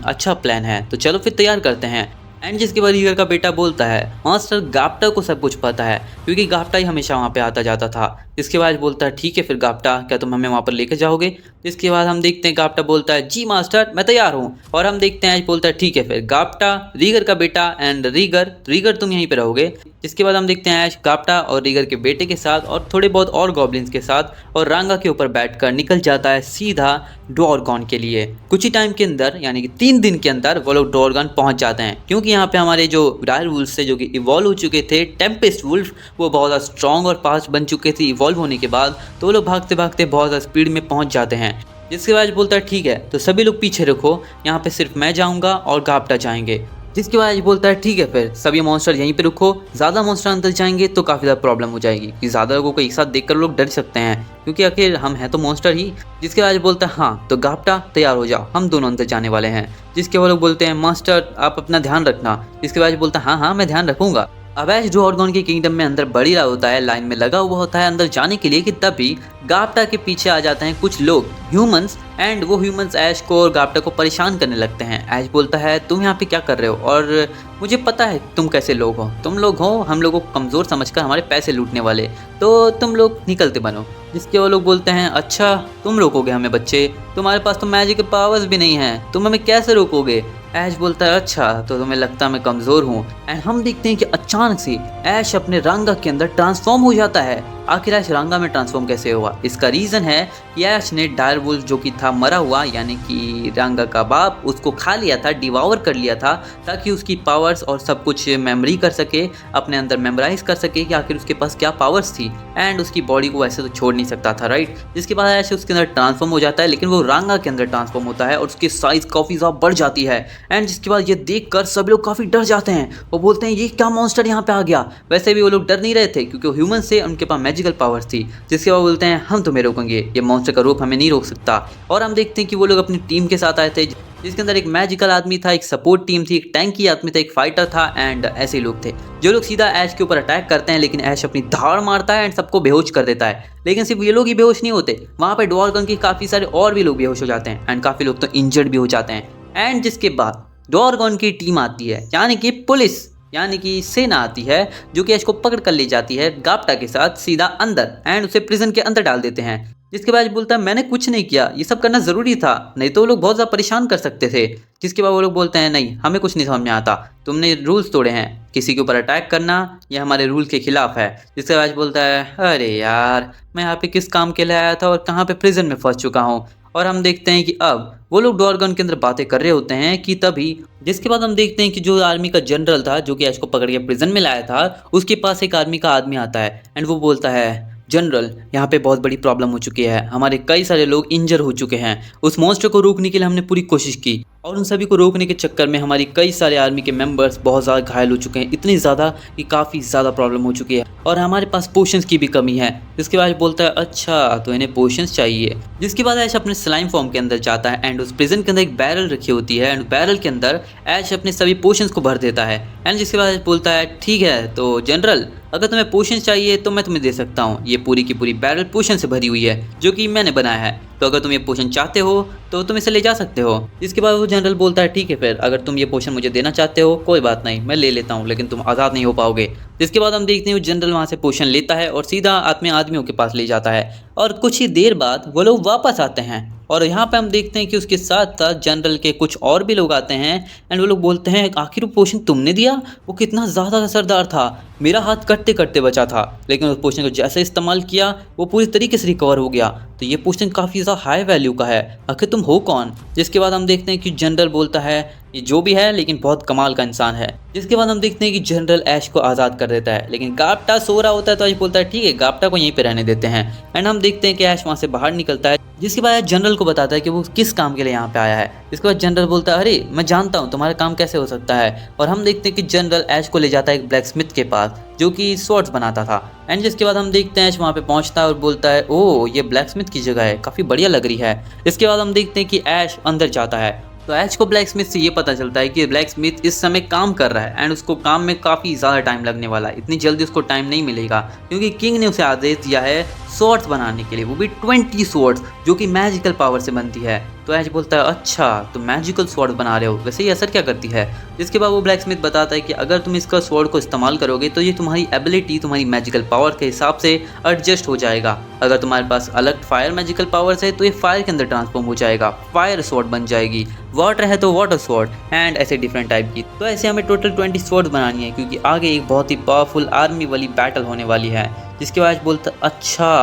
अच्छा प्लान है, तो चलो फिर तैयार करते हैं। एंड जिसके बाद रीगर का बेटा बोलता है मास्टर गाप्टा को सब कुछ पता है क्योंकि गाप्टा ही हमेशा वहाँ पे आता जाता था। जिसके बाद बोलता है ठीक है फिर गाप्टा, क्या तुम हमें वहाँ पर लेकर जाओगे? जिसके बाद हम देखते हैं गाप्टा बोलता है जी मास्टर मैं तैयार हूँ। और हम देखते हैं ऐश बोलता है ठीक है फिर गाप्टा, रीगर का बेटा एंड रीगर तुम यहीं पे रहोगे। जिसके बाद हम देखते हैं ऐश गाप्टा और रीगर के बेटे के साथ और थोड़े बहुत और गॉब्लिन्स के साथ और रांगा के ऊपर बैठकर निकल जाता है सीधा डोरगॉन के लिए। कुछ ही टाइम के अंदर यानी कि 3 दिन के अंदर वो लोग डोरगॉन पहुंच जाते हैं क्योंकि यहाँ पे हमारे जो डायर वुल्फ थे जो कि इवॉल्व हो चुके थे, टेम्पेस्ट वुल्फ, वो बहुत ज़्यादा स्ट्रॉन्ग और फास्ट बन चुके थे इवॉल्व होने के बाद। तो वो लोग भागते भागते बहुत ज़्यादा स्पीड में पहुंच जाते हैं। जिसके बाद बोलता है ठीक है तो सभी लोग पीछे रखो, यहाँ पे सिर्फ मैं जाऊँगा और गाप्टा जाएंगे। जिसके बाद बोलता है ठीक है फिर सभी मॉन्स्टर यहीं पे रुको, ज़्यादा मॉन्स्टर अंदर जाएंगे तो काफ़ी ज़्यादा प्रॉब्लम हो जाएगी कि ज़्यादा लोगों को एक साथ देखकर लोग डर सकते हैं क्योंकि आखिर हम हैं तो मॉन्स्टर ही। जिसके बाद बोलता है हाँ तो गाप्टा तैयार हो जाओ, हम दोनों अंदर जाने वाले हैं। जिसके वो लोग बोलते हैं मास्टर आप अपना ध्यान रखना। जिसके बाद बोलता है हाँ हाँ मैं ध्यान रखूंगा। अब ऐश डोरगॉन के किंगडम में अंदर बढ़ रहा होता है, लाइन में लगा हुआ होता है अंदर जाने के लिए कि तभी गाप्टा के पीछे आ जाते हैं कुछ लोग ह्यूमंस, एंड वो ह्यूमंस ऐश को और गाप्टा को परेशान करने लगते हैं। ऐश बोलता है तुम यहाँ पे क्या कर रहे हो और मुझे पता है तुम कैसे लोग हो, तुम लोग हो हम लोगों को कमज़ोर समझकर हमारे पैसे लूटने वाले, तो तुम लोग निकलते बनो। जिसके वो लोग बोलते हैं अच्छा तुम रोकोगे हमें बच्चे, तुम्हारे पास तो मैजिक पावर्स भी नहीं है, तुम हमें कैसे रोकोगे? ऐश बोलता है अच्छा तो तुम्हें लगता है मैं कमज़ोर हूँ। एंड हम देखते हैं कि अचानक से ऐश अपने रांगा के अंदर ट्रांसफॉर्म हो जाता है। आखिर ऐश रांगा में ट्रांसफॉर्म कैसे हुआ? इसका रीज़न है कि ऐश ने डायर वुल्फ जो कि था मरा हुआ यानी कि रांगा का बाप, उसको खा लिया था, डिवावर कर लिया था ताकि उसकी पावर्स और सब कुछ मेमोरी कर सके, अपने अंदर मेमोराइज कर सके कि आखिर उसके पास क्या पावर्स थी। एंड उसकी बॉडी को वैसे तो छोड़ नहीं सकता था, राइट। जिसके बाद ऐश उसके अंदर ट्रांसफॉर्म हो जाता है लेकिन वो रांगा के अंदर ट्रांसफॉर्म होता है और उसकी साइज़ काफ़ी ज़्यादा बढ़ जाती है। एंड जिसके बाद ये देखकर सभी लोग काफ़ी डर जाते हैं, वो बोलते हैं ये क्या मॉन्स्टर यहाँ पे आ गया। वैसे भी वो लोग डर नहीं रहे थे क्योंकि वो ह्यूमन से उनके पास मैजिकल पावर्स थी। जिसके बाद बोलते हैं हम तुम्हें रोकेंगे, ये मॉन्स्टर का रूप हमें नहीं रोक सकता। और हम देखते हैं कि वो लोग अपनी टीम के साथ आए थे जिसके अंदर एक मैजिकल आदमी था, एक सपोर्ट टीम थी, एक टैंकी आदमी था, एक फाइटर था एंड ऐसे ही लोग थे जो लोग सीधा ऐश के ऊपर अटैक करते हैं। लेकिन ऐश अपनी धाड़ मारता है एंड सबको बेहोश कर देता है। लेकिन सिर्फ ये लोग ही बेहोश नहीं होते, वहाँ पे डोरगॉन के काफ़ी सारे और भी लोग बेहोश हो जाते हैं एंड काफ़ी लोग तो इंजर्ड भी हो जाते हैं। एंड जिसके बाद डोरगॉन की टीम आती है यानी कि पुलिस यानी कि सेना आती है जो कि ऐश को पकड़ कर ले जाती है गाप्टा के साथ सीधा अंदर एंड उसे प्रिजन के अंदर डाल देते हैं। जिसके बाद बोलता है मैंने कुछ नहीं किया, ये सब करना ज़रूरी था, नहीं तो वो लोग बहुत ज़्यादा परेशान कर सकते थे। जिसके बाद वो लोग बोलते हैं नहीं हमें कुछ नहीं समझ में आता, तुमने रूल्स तोड़े हैं, किसी के ऊपर अटैक करना ये हमारे रूल के खिलाफ है। जिसके बाद बोलता है अरे यार मैं यहाँ पे किस काम के लिए आया था और कहाँ पे प्रिजन में फंस चुका हूँ। और हम देखते हैं कि अब वो लोग डोरगॉन के अंदर बातें कर रहे होते हैं कि तभी जिसके बाद हम देखते हैं कि जो आर्मी का जनरल था जो कि ऐश को पकड़ के प्रिजन में लाया था, उसके पास एक आर्मी का आदमी आता है एंड वो बोलता है जनरल यहाँ पे बहुत बड़ी प्रॉब्लम हो चुकी है, हमारे कई सारे लोग इंजर हो चुके हैं, उस मॉन्स्टर को रोकने के लिए हमने पूरी कोशिश की और उन सभी को रोकने के चक्कर में हमारी कई सारे आर्मी के मेंबर्स बहुत ज़्यादा घायल हो चुके हैं, इतनी ज़्यादा कि काफ़ी ज़्यादा प्रॉब्लम हो चुकी है और हमारे पास पोशंस की भी कमी है। जिसके बाद बोलता है अच्छा तो इन्हें पोशंस चाहिए। जिसके बाद ऐश अपने स्लाइम फॉर्म के अंदर जाता है एंड उस प्रिजन के अंदर एक बैरल रखी होती है एंड बैरल के अंदर ऐश अपने सभी पोशंस को भर देता है। एंड जिसके बाद बोलता है ठीक है तो जनरल अगर तुम्हें पोशंस चाहिए तो मैं तुम्हें दे सकता हूँ, ये पूरी की पूरी बैरल पोशन से भरी हुई है जो कि मैंने बनाया है, तो अगर तुम ये पोशन चाहते हो तो तुम इसे ले जा सकते हो। इसके बाद वो जनरल बोलता है ठीक है फिर अगर तुम ये पोशन मुझे देना चाहते हो कोई बात नहीं मैं ले लेता हूँ, लेकिन तुम आज़ाद नहीं हो पाओगे। जिसके बाद हम देखते हैं वो जनरल वहाँ से पोशन लेता है और सीधा अपने आदमियों के पास ले जाता है और कुछ ही देर बाद वो लोग वापस आते हैं और यहाँ पे हम देखते हैं कि उसके साथ साथ जनरल के कुछ और भी लोग आते हैं एंड वो लोग बोलते हैं आखिर वो पोशन तुमने दिया, वो कितना ज़्यादा असरदार था, मेरा हाथ कटते कटते बचा था, लेकिन उस पोशन को जैसे इस्तेमाल किया वो पूरी तरीके से रिकवर हो गया, तो ये पोशन काफ़ी ज़्यादा हाई वैल्यू का है, आखिर तुम हो कौन? जिसके बाद हम देखते हैं कि जनरल बोलता है ये जो भी है लेकिन बहुत कमाल का इंसान है। जिसके बाद हम देखते हैं कि जनरल ऐश को आज़ाद कर देता है, लेकिन गाप्टा सो रहा होता है तो ऐश बोलता है ठीक है गाप्टा को यहीं पे रहने देते हैं एंड हम देखते हैं कि ऐश वहाँ से बाहर निकलता है। जिसके बाद जनरल को बताता है कि वो किस काम के लिए यहाँ पे आया है। इसके बाद जनरल बोलता है अरे मैं जानता हूँ तुम्हारा काम कैसे हो सकता है, और हम देखते हैं कि जनरल ऐश को ले जाता है एक ब्लैक स्मिथ के पास जो कि स्वॉर्ड्स बनाता था एंड जिसके बाद हम देखते हैं ऐश वहाँ पे पहुँचता है और बोलता है ओह ये ब्लैक स्मिथ की जगह है, काफ़ी बढ़िया लग रही है। इसके बाद हम देखते हैं कि ऐश अंदर जाता है तो ऐश को ब्लैक स्मिथ से ये पता चलता है कि ब्लैक स्मिथ इस समय काम कर रहा है एंड उसको काम में काफ़ी ज़्यादा टाइम लगने वाला है। इतनी जल्दी उसको टाइम नहीं मिलेगा क्योंकि किंग ने उसे आदेश दिया है स्वॉर्ड्स बनाने के लिए, वो भी 20 स्वॉर्ड्स जो कि मैजिकल पावर से बनती है। तो ऐश बोलता है अच्छा तो मैजिकल स्वॉर्ड बना रहे हो, वैसे ये असर क्या करती है। जिसके बाद वो ब्लैक स्मिथ बताता है कि अगर तुम इसका स्वॉर्ड को इस्तेमाल करोगे तो ये तुम्हारी एबिलिटी तुम्हारी मैजिकल पावर के हिसाब से एडजस्ट हो जाएगा। अगर तुम्हारे पास अलग फायर मैजिकल पावर्स है तो ये फायर के अंदर ट्रांसफॉर्म हो जाएगा, फायर स्वॉर्ड बन जाएगी। वाटर है तो वाटर स्वॉर्ड एंड ऐसे डिफरेंट टाइप की। तो ऐसे हमें टोटल 20 स्वॉर्ड बनानी है क्योंकि आगे एक बहुत ही पावरफुल आर्मी वाली बैटल होने वाली है। जिसके बाद बोलता अच्छा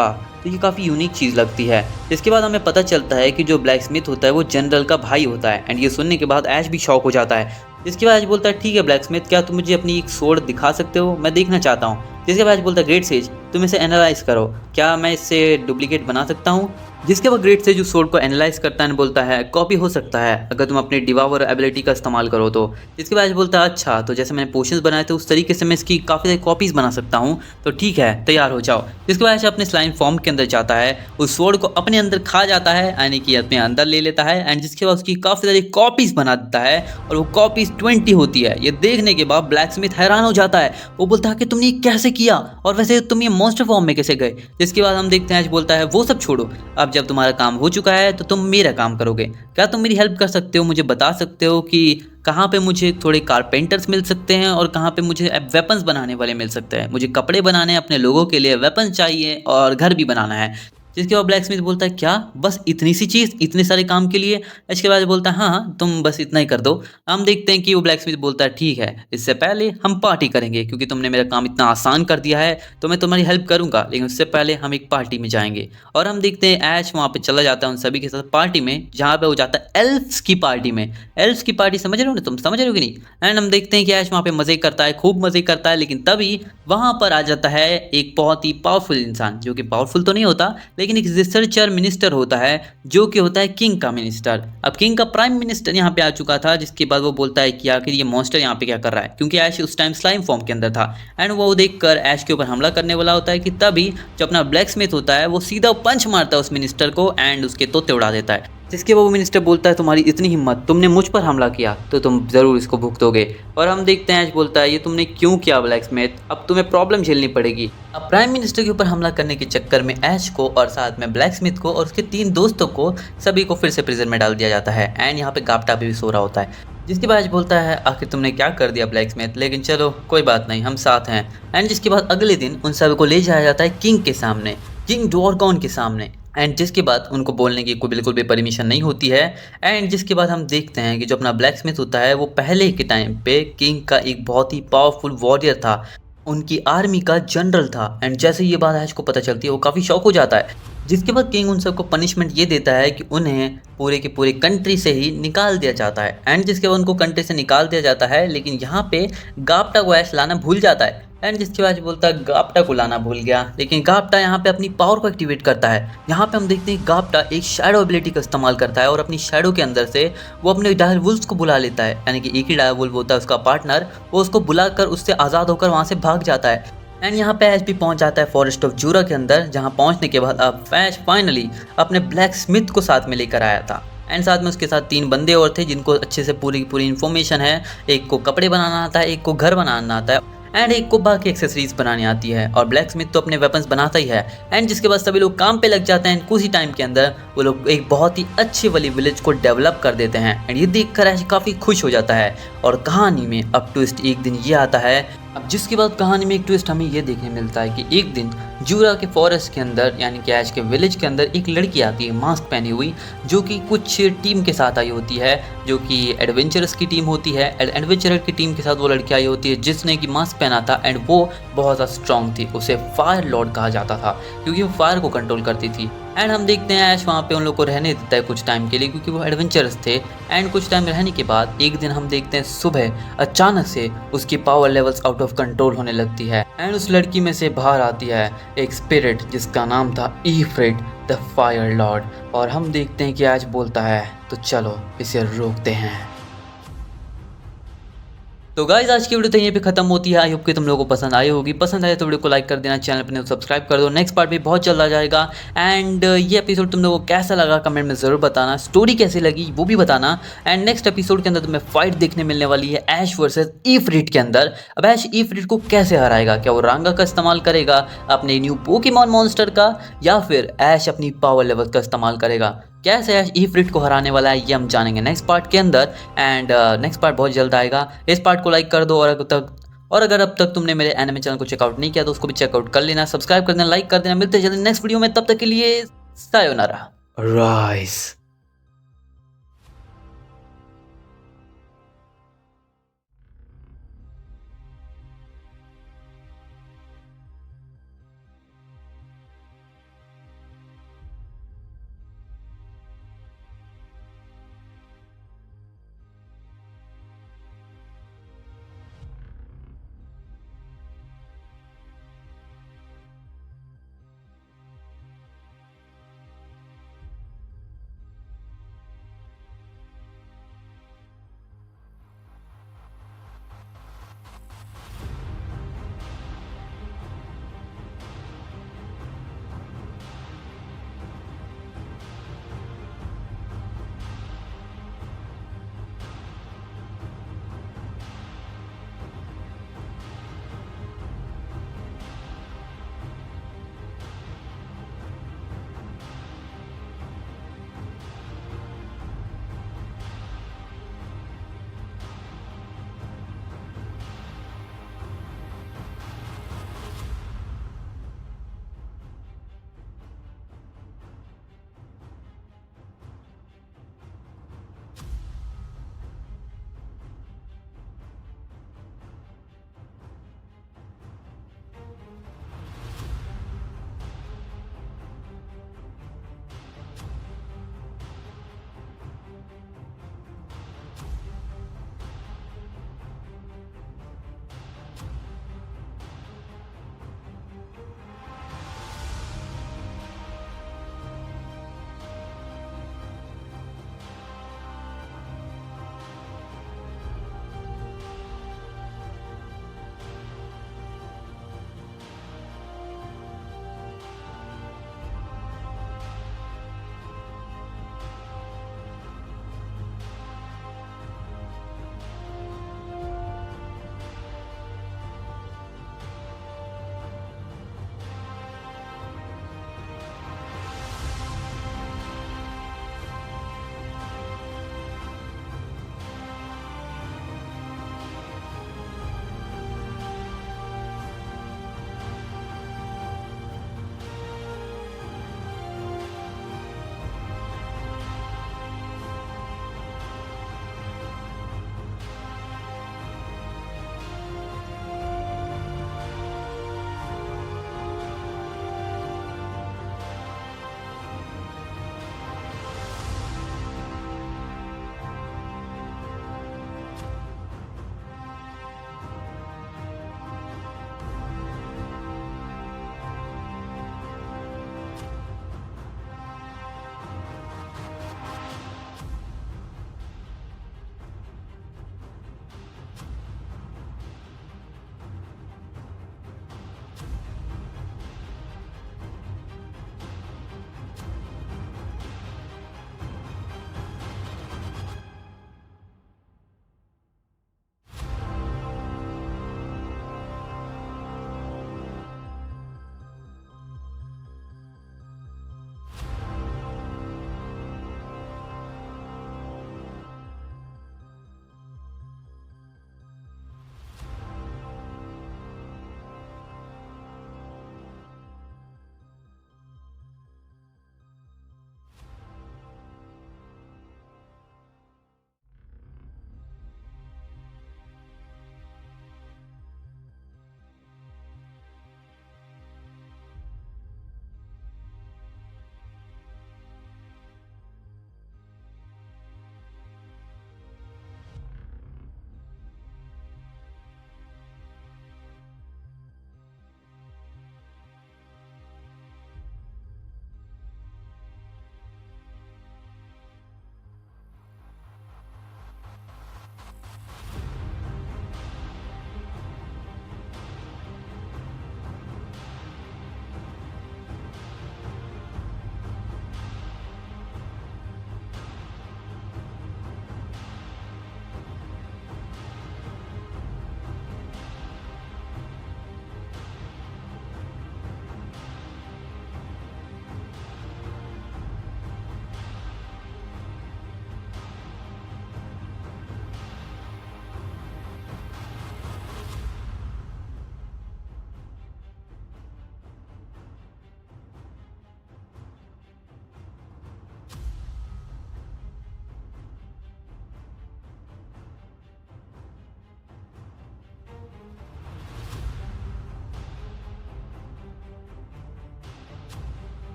तो ये काफ़ी यूनिक चीज़ लगती है। इसके बाद हमें पता चलता है कि जो ब्लैक स्मिथ होता है वो जनरल का भाई होता है एंड ये सुनने के बाद ऐश भी शॉक हो जाता है। इसके बाद ऐश बोलता है ठीक है ब्लैक स्मिथ, क्या तुम मुझे अपनी एक स्वॉर्ड दिखा सकते हो, मैं देखना चाहता हूँ। जिसके बाद ऐश बोलता है ग्रेट सेज तुम इसे एनालाइज करो, क्या मैं इससे डुप्लीकेट बना सकता हूँ। जिसके बाद ग्रेट सेज उस स्वॉर्ड को एनालाइज करता है बोलता है कॉपी हो सकता है अगर तुम अपने डिवावर एबिलिटी का इस्तेमाल करो तो। जिसके बाद बोलता है अच्छा तो जैसे मैंने पोशंस बनाए थे उस तरीके से मैं इसकी काफ़ी सारी कॉपीज़ बना सकता हूँ, तो ठीक है तैयार हो जाओ। जिसके बाद अपने स्लाइम फॉर्म के अंदर जाता है, उस स्वॉर्ड को अपने अंदर खा जाता है यानी कि अपने अंदर ले लेता है एंड जिसके बाद उसकी काफ़ी सारी कॉपीज़ बना देता है और वो कॉपीज़ 20 होती है। ये देखने के बाद ब्लैक स्मिथ हैरान हो जाता है, वो बोलता है कि तुमने ये कैसे किया और वैसे तुम ये मॉन्स्टर फॉर्म में कैसे गए। जिसके बाद हम देखते हैं ऐश बोलता है वो सब छोड़ो, अब जब तुम्हारा काम हो चुका है तो तुम मेरा काम करोगे, क्या तुम मेरी हेल्प कर सकते हो, मुझे बता सकते हो कि कहाँ पे मुझे थोड़े कारपेंटर्स मिल सकते हैं और कहाँ पे मुझे वेपन्स बनाने वाले मिल सकते हैं। मुझे कपड़े बनाने हैं, अपने लोगों के लिए वेपन चाहिए और घर भी बनाना है। जिसके बाद ब्लैक स्मिथ बोलता है क्या बस इतनी सी चीज़, इतने सारे काम के लिए। इसके बाद बोलता है हाँ तुम बस इतना ही कर दो। हम देखते हैं कि वो ब्लैक स्मिथ बोलता है ठीक है इससे पहले हम पार्टी करेंगे क्योंकि तुमने मेरा काम इतना आसान कर दिया है तो मैं तुम्हारी हेल्प करूंगा, लेकिन उससे पहले हम एक पार्टी में जाएंगे। और हम देखते हैं ऐश वहाँ पे चला जाता है उन सभी के साथ पार्टी में, जहाँ पे वो जाता है एल्फ्स की पार्टी में। एल्फ्स की पार्टी समझ रहे हो ना, तुम समझ रहे हो कि नहीं। एंड हम देखते हैं कि ऐश वहाँ पे मज़े करता है, खूब मज़े करता है, लेकिन तभी वहाँ पर आ जाता है एक बहुत ही पावरफुल इंसान, जो कि पावरफुल तो नहीं होता लेकिन एक रिसर्चर मिनिस्टर होता है जो कि होता है किंग का मिनिस्टर। अब किंग का प्राइम मिनिस्टर यहाँ पे आ चुका था। जिसके बाद वो बोलता है कि आखिर ये मॉन्स्टर यहाँ पे क्या कर रहा है, क्योंकि ऐश उस टाइम स्लाइम फॉर्म के अंदर था एंड वो देखकर ऐश के ऊपर हमला करने वाला होता है कि तभी जो अपना ब्लैक स्मिथ होता है वो सीधा पंच मारता है उस मिनिस्टर को एंड उसके तोते उड़ा देता है। जिसके बाद वो मिनिस्टर बोलता है तुम्हारी इतनी हिम्मत, तुमने मुझ पर हमला किया तो तुम ज़रूर इसको भुगतोगे। और हम देखते हैं ऐश बोलता है ये तुमने क्यों किया ब्लैक स्मिथ, अब तुम्हें प्रॉब्लम झेलनी पड़ेगी। अब प्राइम मिनिस्टर के ऊपर हमला करने के चक्कर में ऐश को और साथ में ब्लैक स्मिथ को और उसके 3 दोस्तों को सभी को फिर से प्रिजन में डाल दिया जाता है एंड यहाँ पे गाप्टा भी सो रहा होता है। जिसके बाद ऐश बोलता है आखिर तुमने क्या कर दिया ब्लैक स्मिथ, लेकिन चलो कोई बात नहीं हम साथ हैं। एंड जिसके बाद अगले दिन उन सभी को ले जाया जाता है किंग के सामने, किंग ड्वार्गॉन के सामने। एंड जिसके बाद उनको बोलने की कोई बिल्कुल भी परमिशन नहीं होती है। एंड जिसके बाद हम देखते हैं कि जो अपना ब्लैक स्मिथ होता है वो पहले के टाइम पे किंग का एक बहुत ही पावरफुल वॉरियर था, उनकी आर्मी का जनरल था। एंड जैसे ये बात ऐश को पता चलती है वो काफ़ी शॉक हो जाता है। जिसके बाद किंग उन सबको पनिशमेंट ये देता है कि उन्हें पूरे के पूरे कंट्री से ही निकाल दिया जाता है। एंड जिसके बाद उनको कंट्री से निकाल दिया जाता है, लेकिन यहाँ पे गाप्टा को ऐश लाना भूल जाता है। एंड जिसके बाद बोलता है गाप्टा को लाना भूल गया, लेकिन गाप्टा यहाँ पे अपनी पावर को एक्टिवेट करता है। यहाँ पे हम देखते हैं गाप्टा एक शैडो एबिलिटी का इस्तेमाल करता है और अपनी शैडो के अंदर से वो अपने डायर वुल्फ्स को बुला लेता है, यानी कि एक ही डायर वुल्फ होता है उसका पार्टनर, वो उसको बुलाकर उससे आज़ाद होकर वहाँ से भाग जाता है। एंड यहाँ पे ऐश भी पहुँच जाता है फॉरेस्ट ऑफ जूरा के अंदर, जहाँ पहुँचने के बाद अब ऐश फाइनली अपने ब्लैक स्मिथ को साथ में लेकर आया था। एंड साथ में उसके साथ 3 बंदे और थे जिनको अच्छे से पूरी की पूरी इन्फॉर्मेशन है। एक को कपड़े बनाना आता है, एक को घर बनाना आता है एंड एक को बाकी एक्सेसरीज बनानी आती है। और ब्लैक स्मिथ तो अपने वेपन्स बनाता ही है। एंड जिसके बाद सभी लोग काम पे लग जाते हैं। कुछ ही टाइम के अंदर वो लोग एक बहुत ही अच्छी वाली विलेज को डेवलप कर देते हैं एंड ये देखकर ऐश काफ़ी खुश हो जाता है। और कहानी में अब ट्विस्ट एक दिन ये आता है, अब जिसके बाद कहानी में एक ट्विस्ट हमें ये देखने मिलता है कि एक दिन जूरा के फॉरेस्ट के अंदर यानी कि ऐश के विलेज के अंदर एक लड़की आती है मास्क पहनी हुई, जो कि कुछ टीम के साथ आई होती है, जो कि एडवेंचरस की टीम होती है। एडवेंचरर की टीम के साथ वो लड़की आई होती है जिसने कि मास्क पहना था एंड वो बहुत ज़्यादा स्ट्रॉन्ग थी। उसे फायर लॉर्ड कहा जाता था क्योंकि वो फायर को कंट्रोल करती थी। एंड हम देखते हैं ऐश वहाँ पे उन लोग को रहने देता है कुछ टाइम के लिए क्योंकि वो एडवेंचरस थे। एंड कुछ टाइम रहने के बाद एक दिन हम देखते हैं सुबह अचानक से उसकी power levels out of control होने लगती है एंड उस लड़की में से बाहर आती है एक स्पिरिट जिसका नाम था ईफ्रिट द फायर लॉर्ड। और हम देखते हैं कि ऐश बोलता है तो चलो इसे रोकते हैं। तो गाइज आज की वीडियो तो यहीं पे खत्म होती है। आई होप कि तुम लोगों को पसंद आई होगी। पसंद आए तो वीडियो को लाइक कर देना, चैनल पर सब्सक्राइब कर दो। नेक्स्ट पार्ट भी बहुत जल्द आ जाएगा। एंड ये एपिसोड तुम लोगों को कैसा लगा कमेंट में ज़रूर बताना। स्टोरी कैसी लगी वो भी बताना। एंड नेक्स्ट एपिसोड के अंदर तुम्हें फाइट देखने मिलने वाली है ऐश वर्सेस ईफ्रिट के अंदर। अब ऐश ईफ्रिट को कैसे हराएगा? क्या वो रांगा का इस्तेमाल करेगा अपने न्यू पोकेमॉन मॉन्स्टर का, या फिर ऐश अपनी पावर लेवल का इस्तेमाल करेगा? कैसे ऐश ईफ्रिट को हराने वाला है ये हम जानेंगे नेक्स्ट पार्ट के अंदर। एंड नेक्स्ट पार्ट बहुत जल्द आएगा। इस पार्ट को लाइक कर दो और अगर अब तक तुमने मेरे एनिमे चैनल को चेकआउट नहीं किया तो उसको भी चेकआउट कर लेना, सब्सक्राइब कर देना, लाइक कर देना। मिलते हैं जल्दी नेक्स्ट वीडियो में, तब तक के लिए सायोनारा राइस।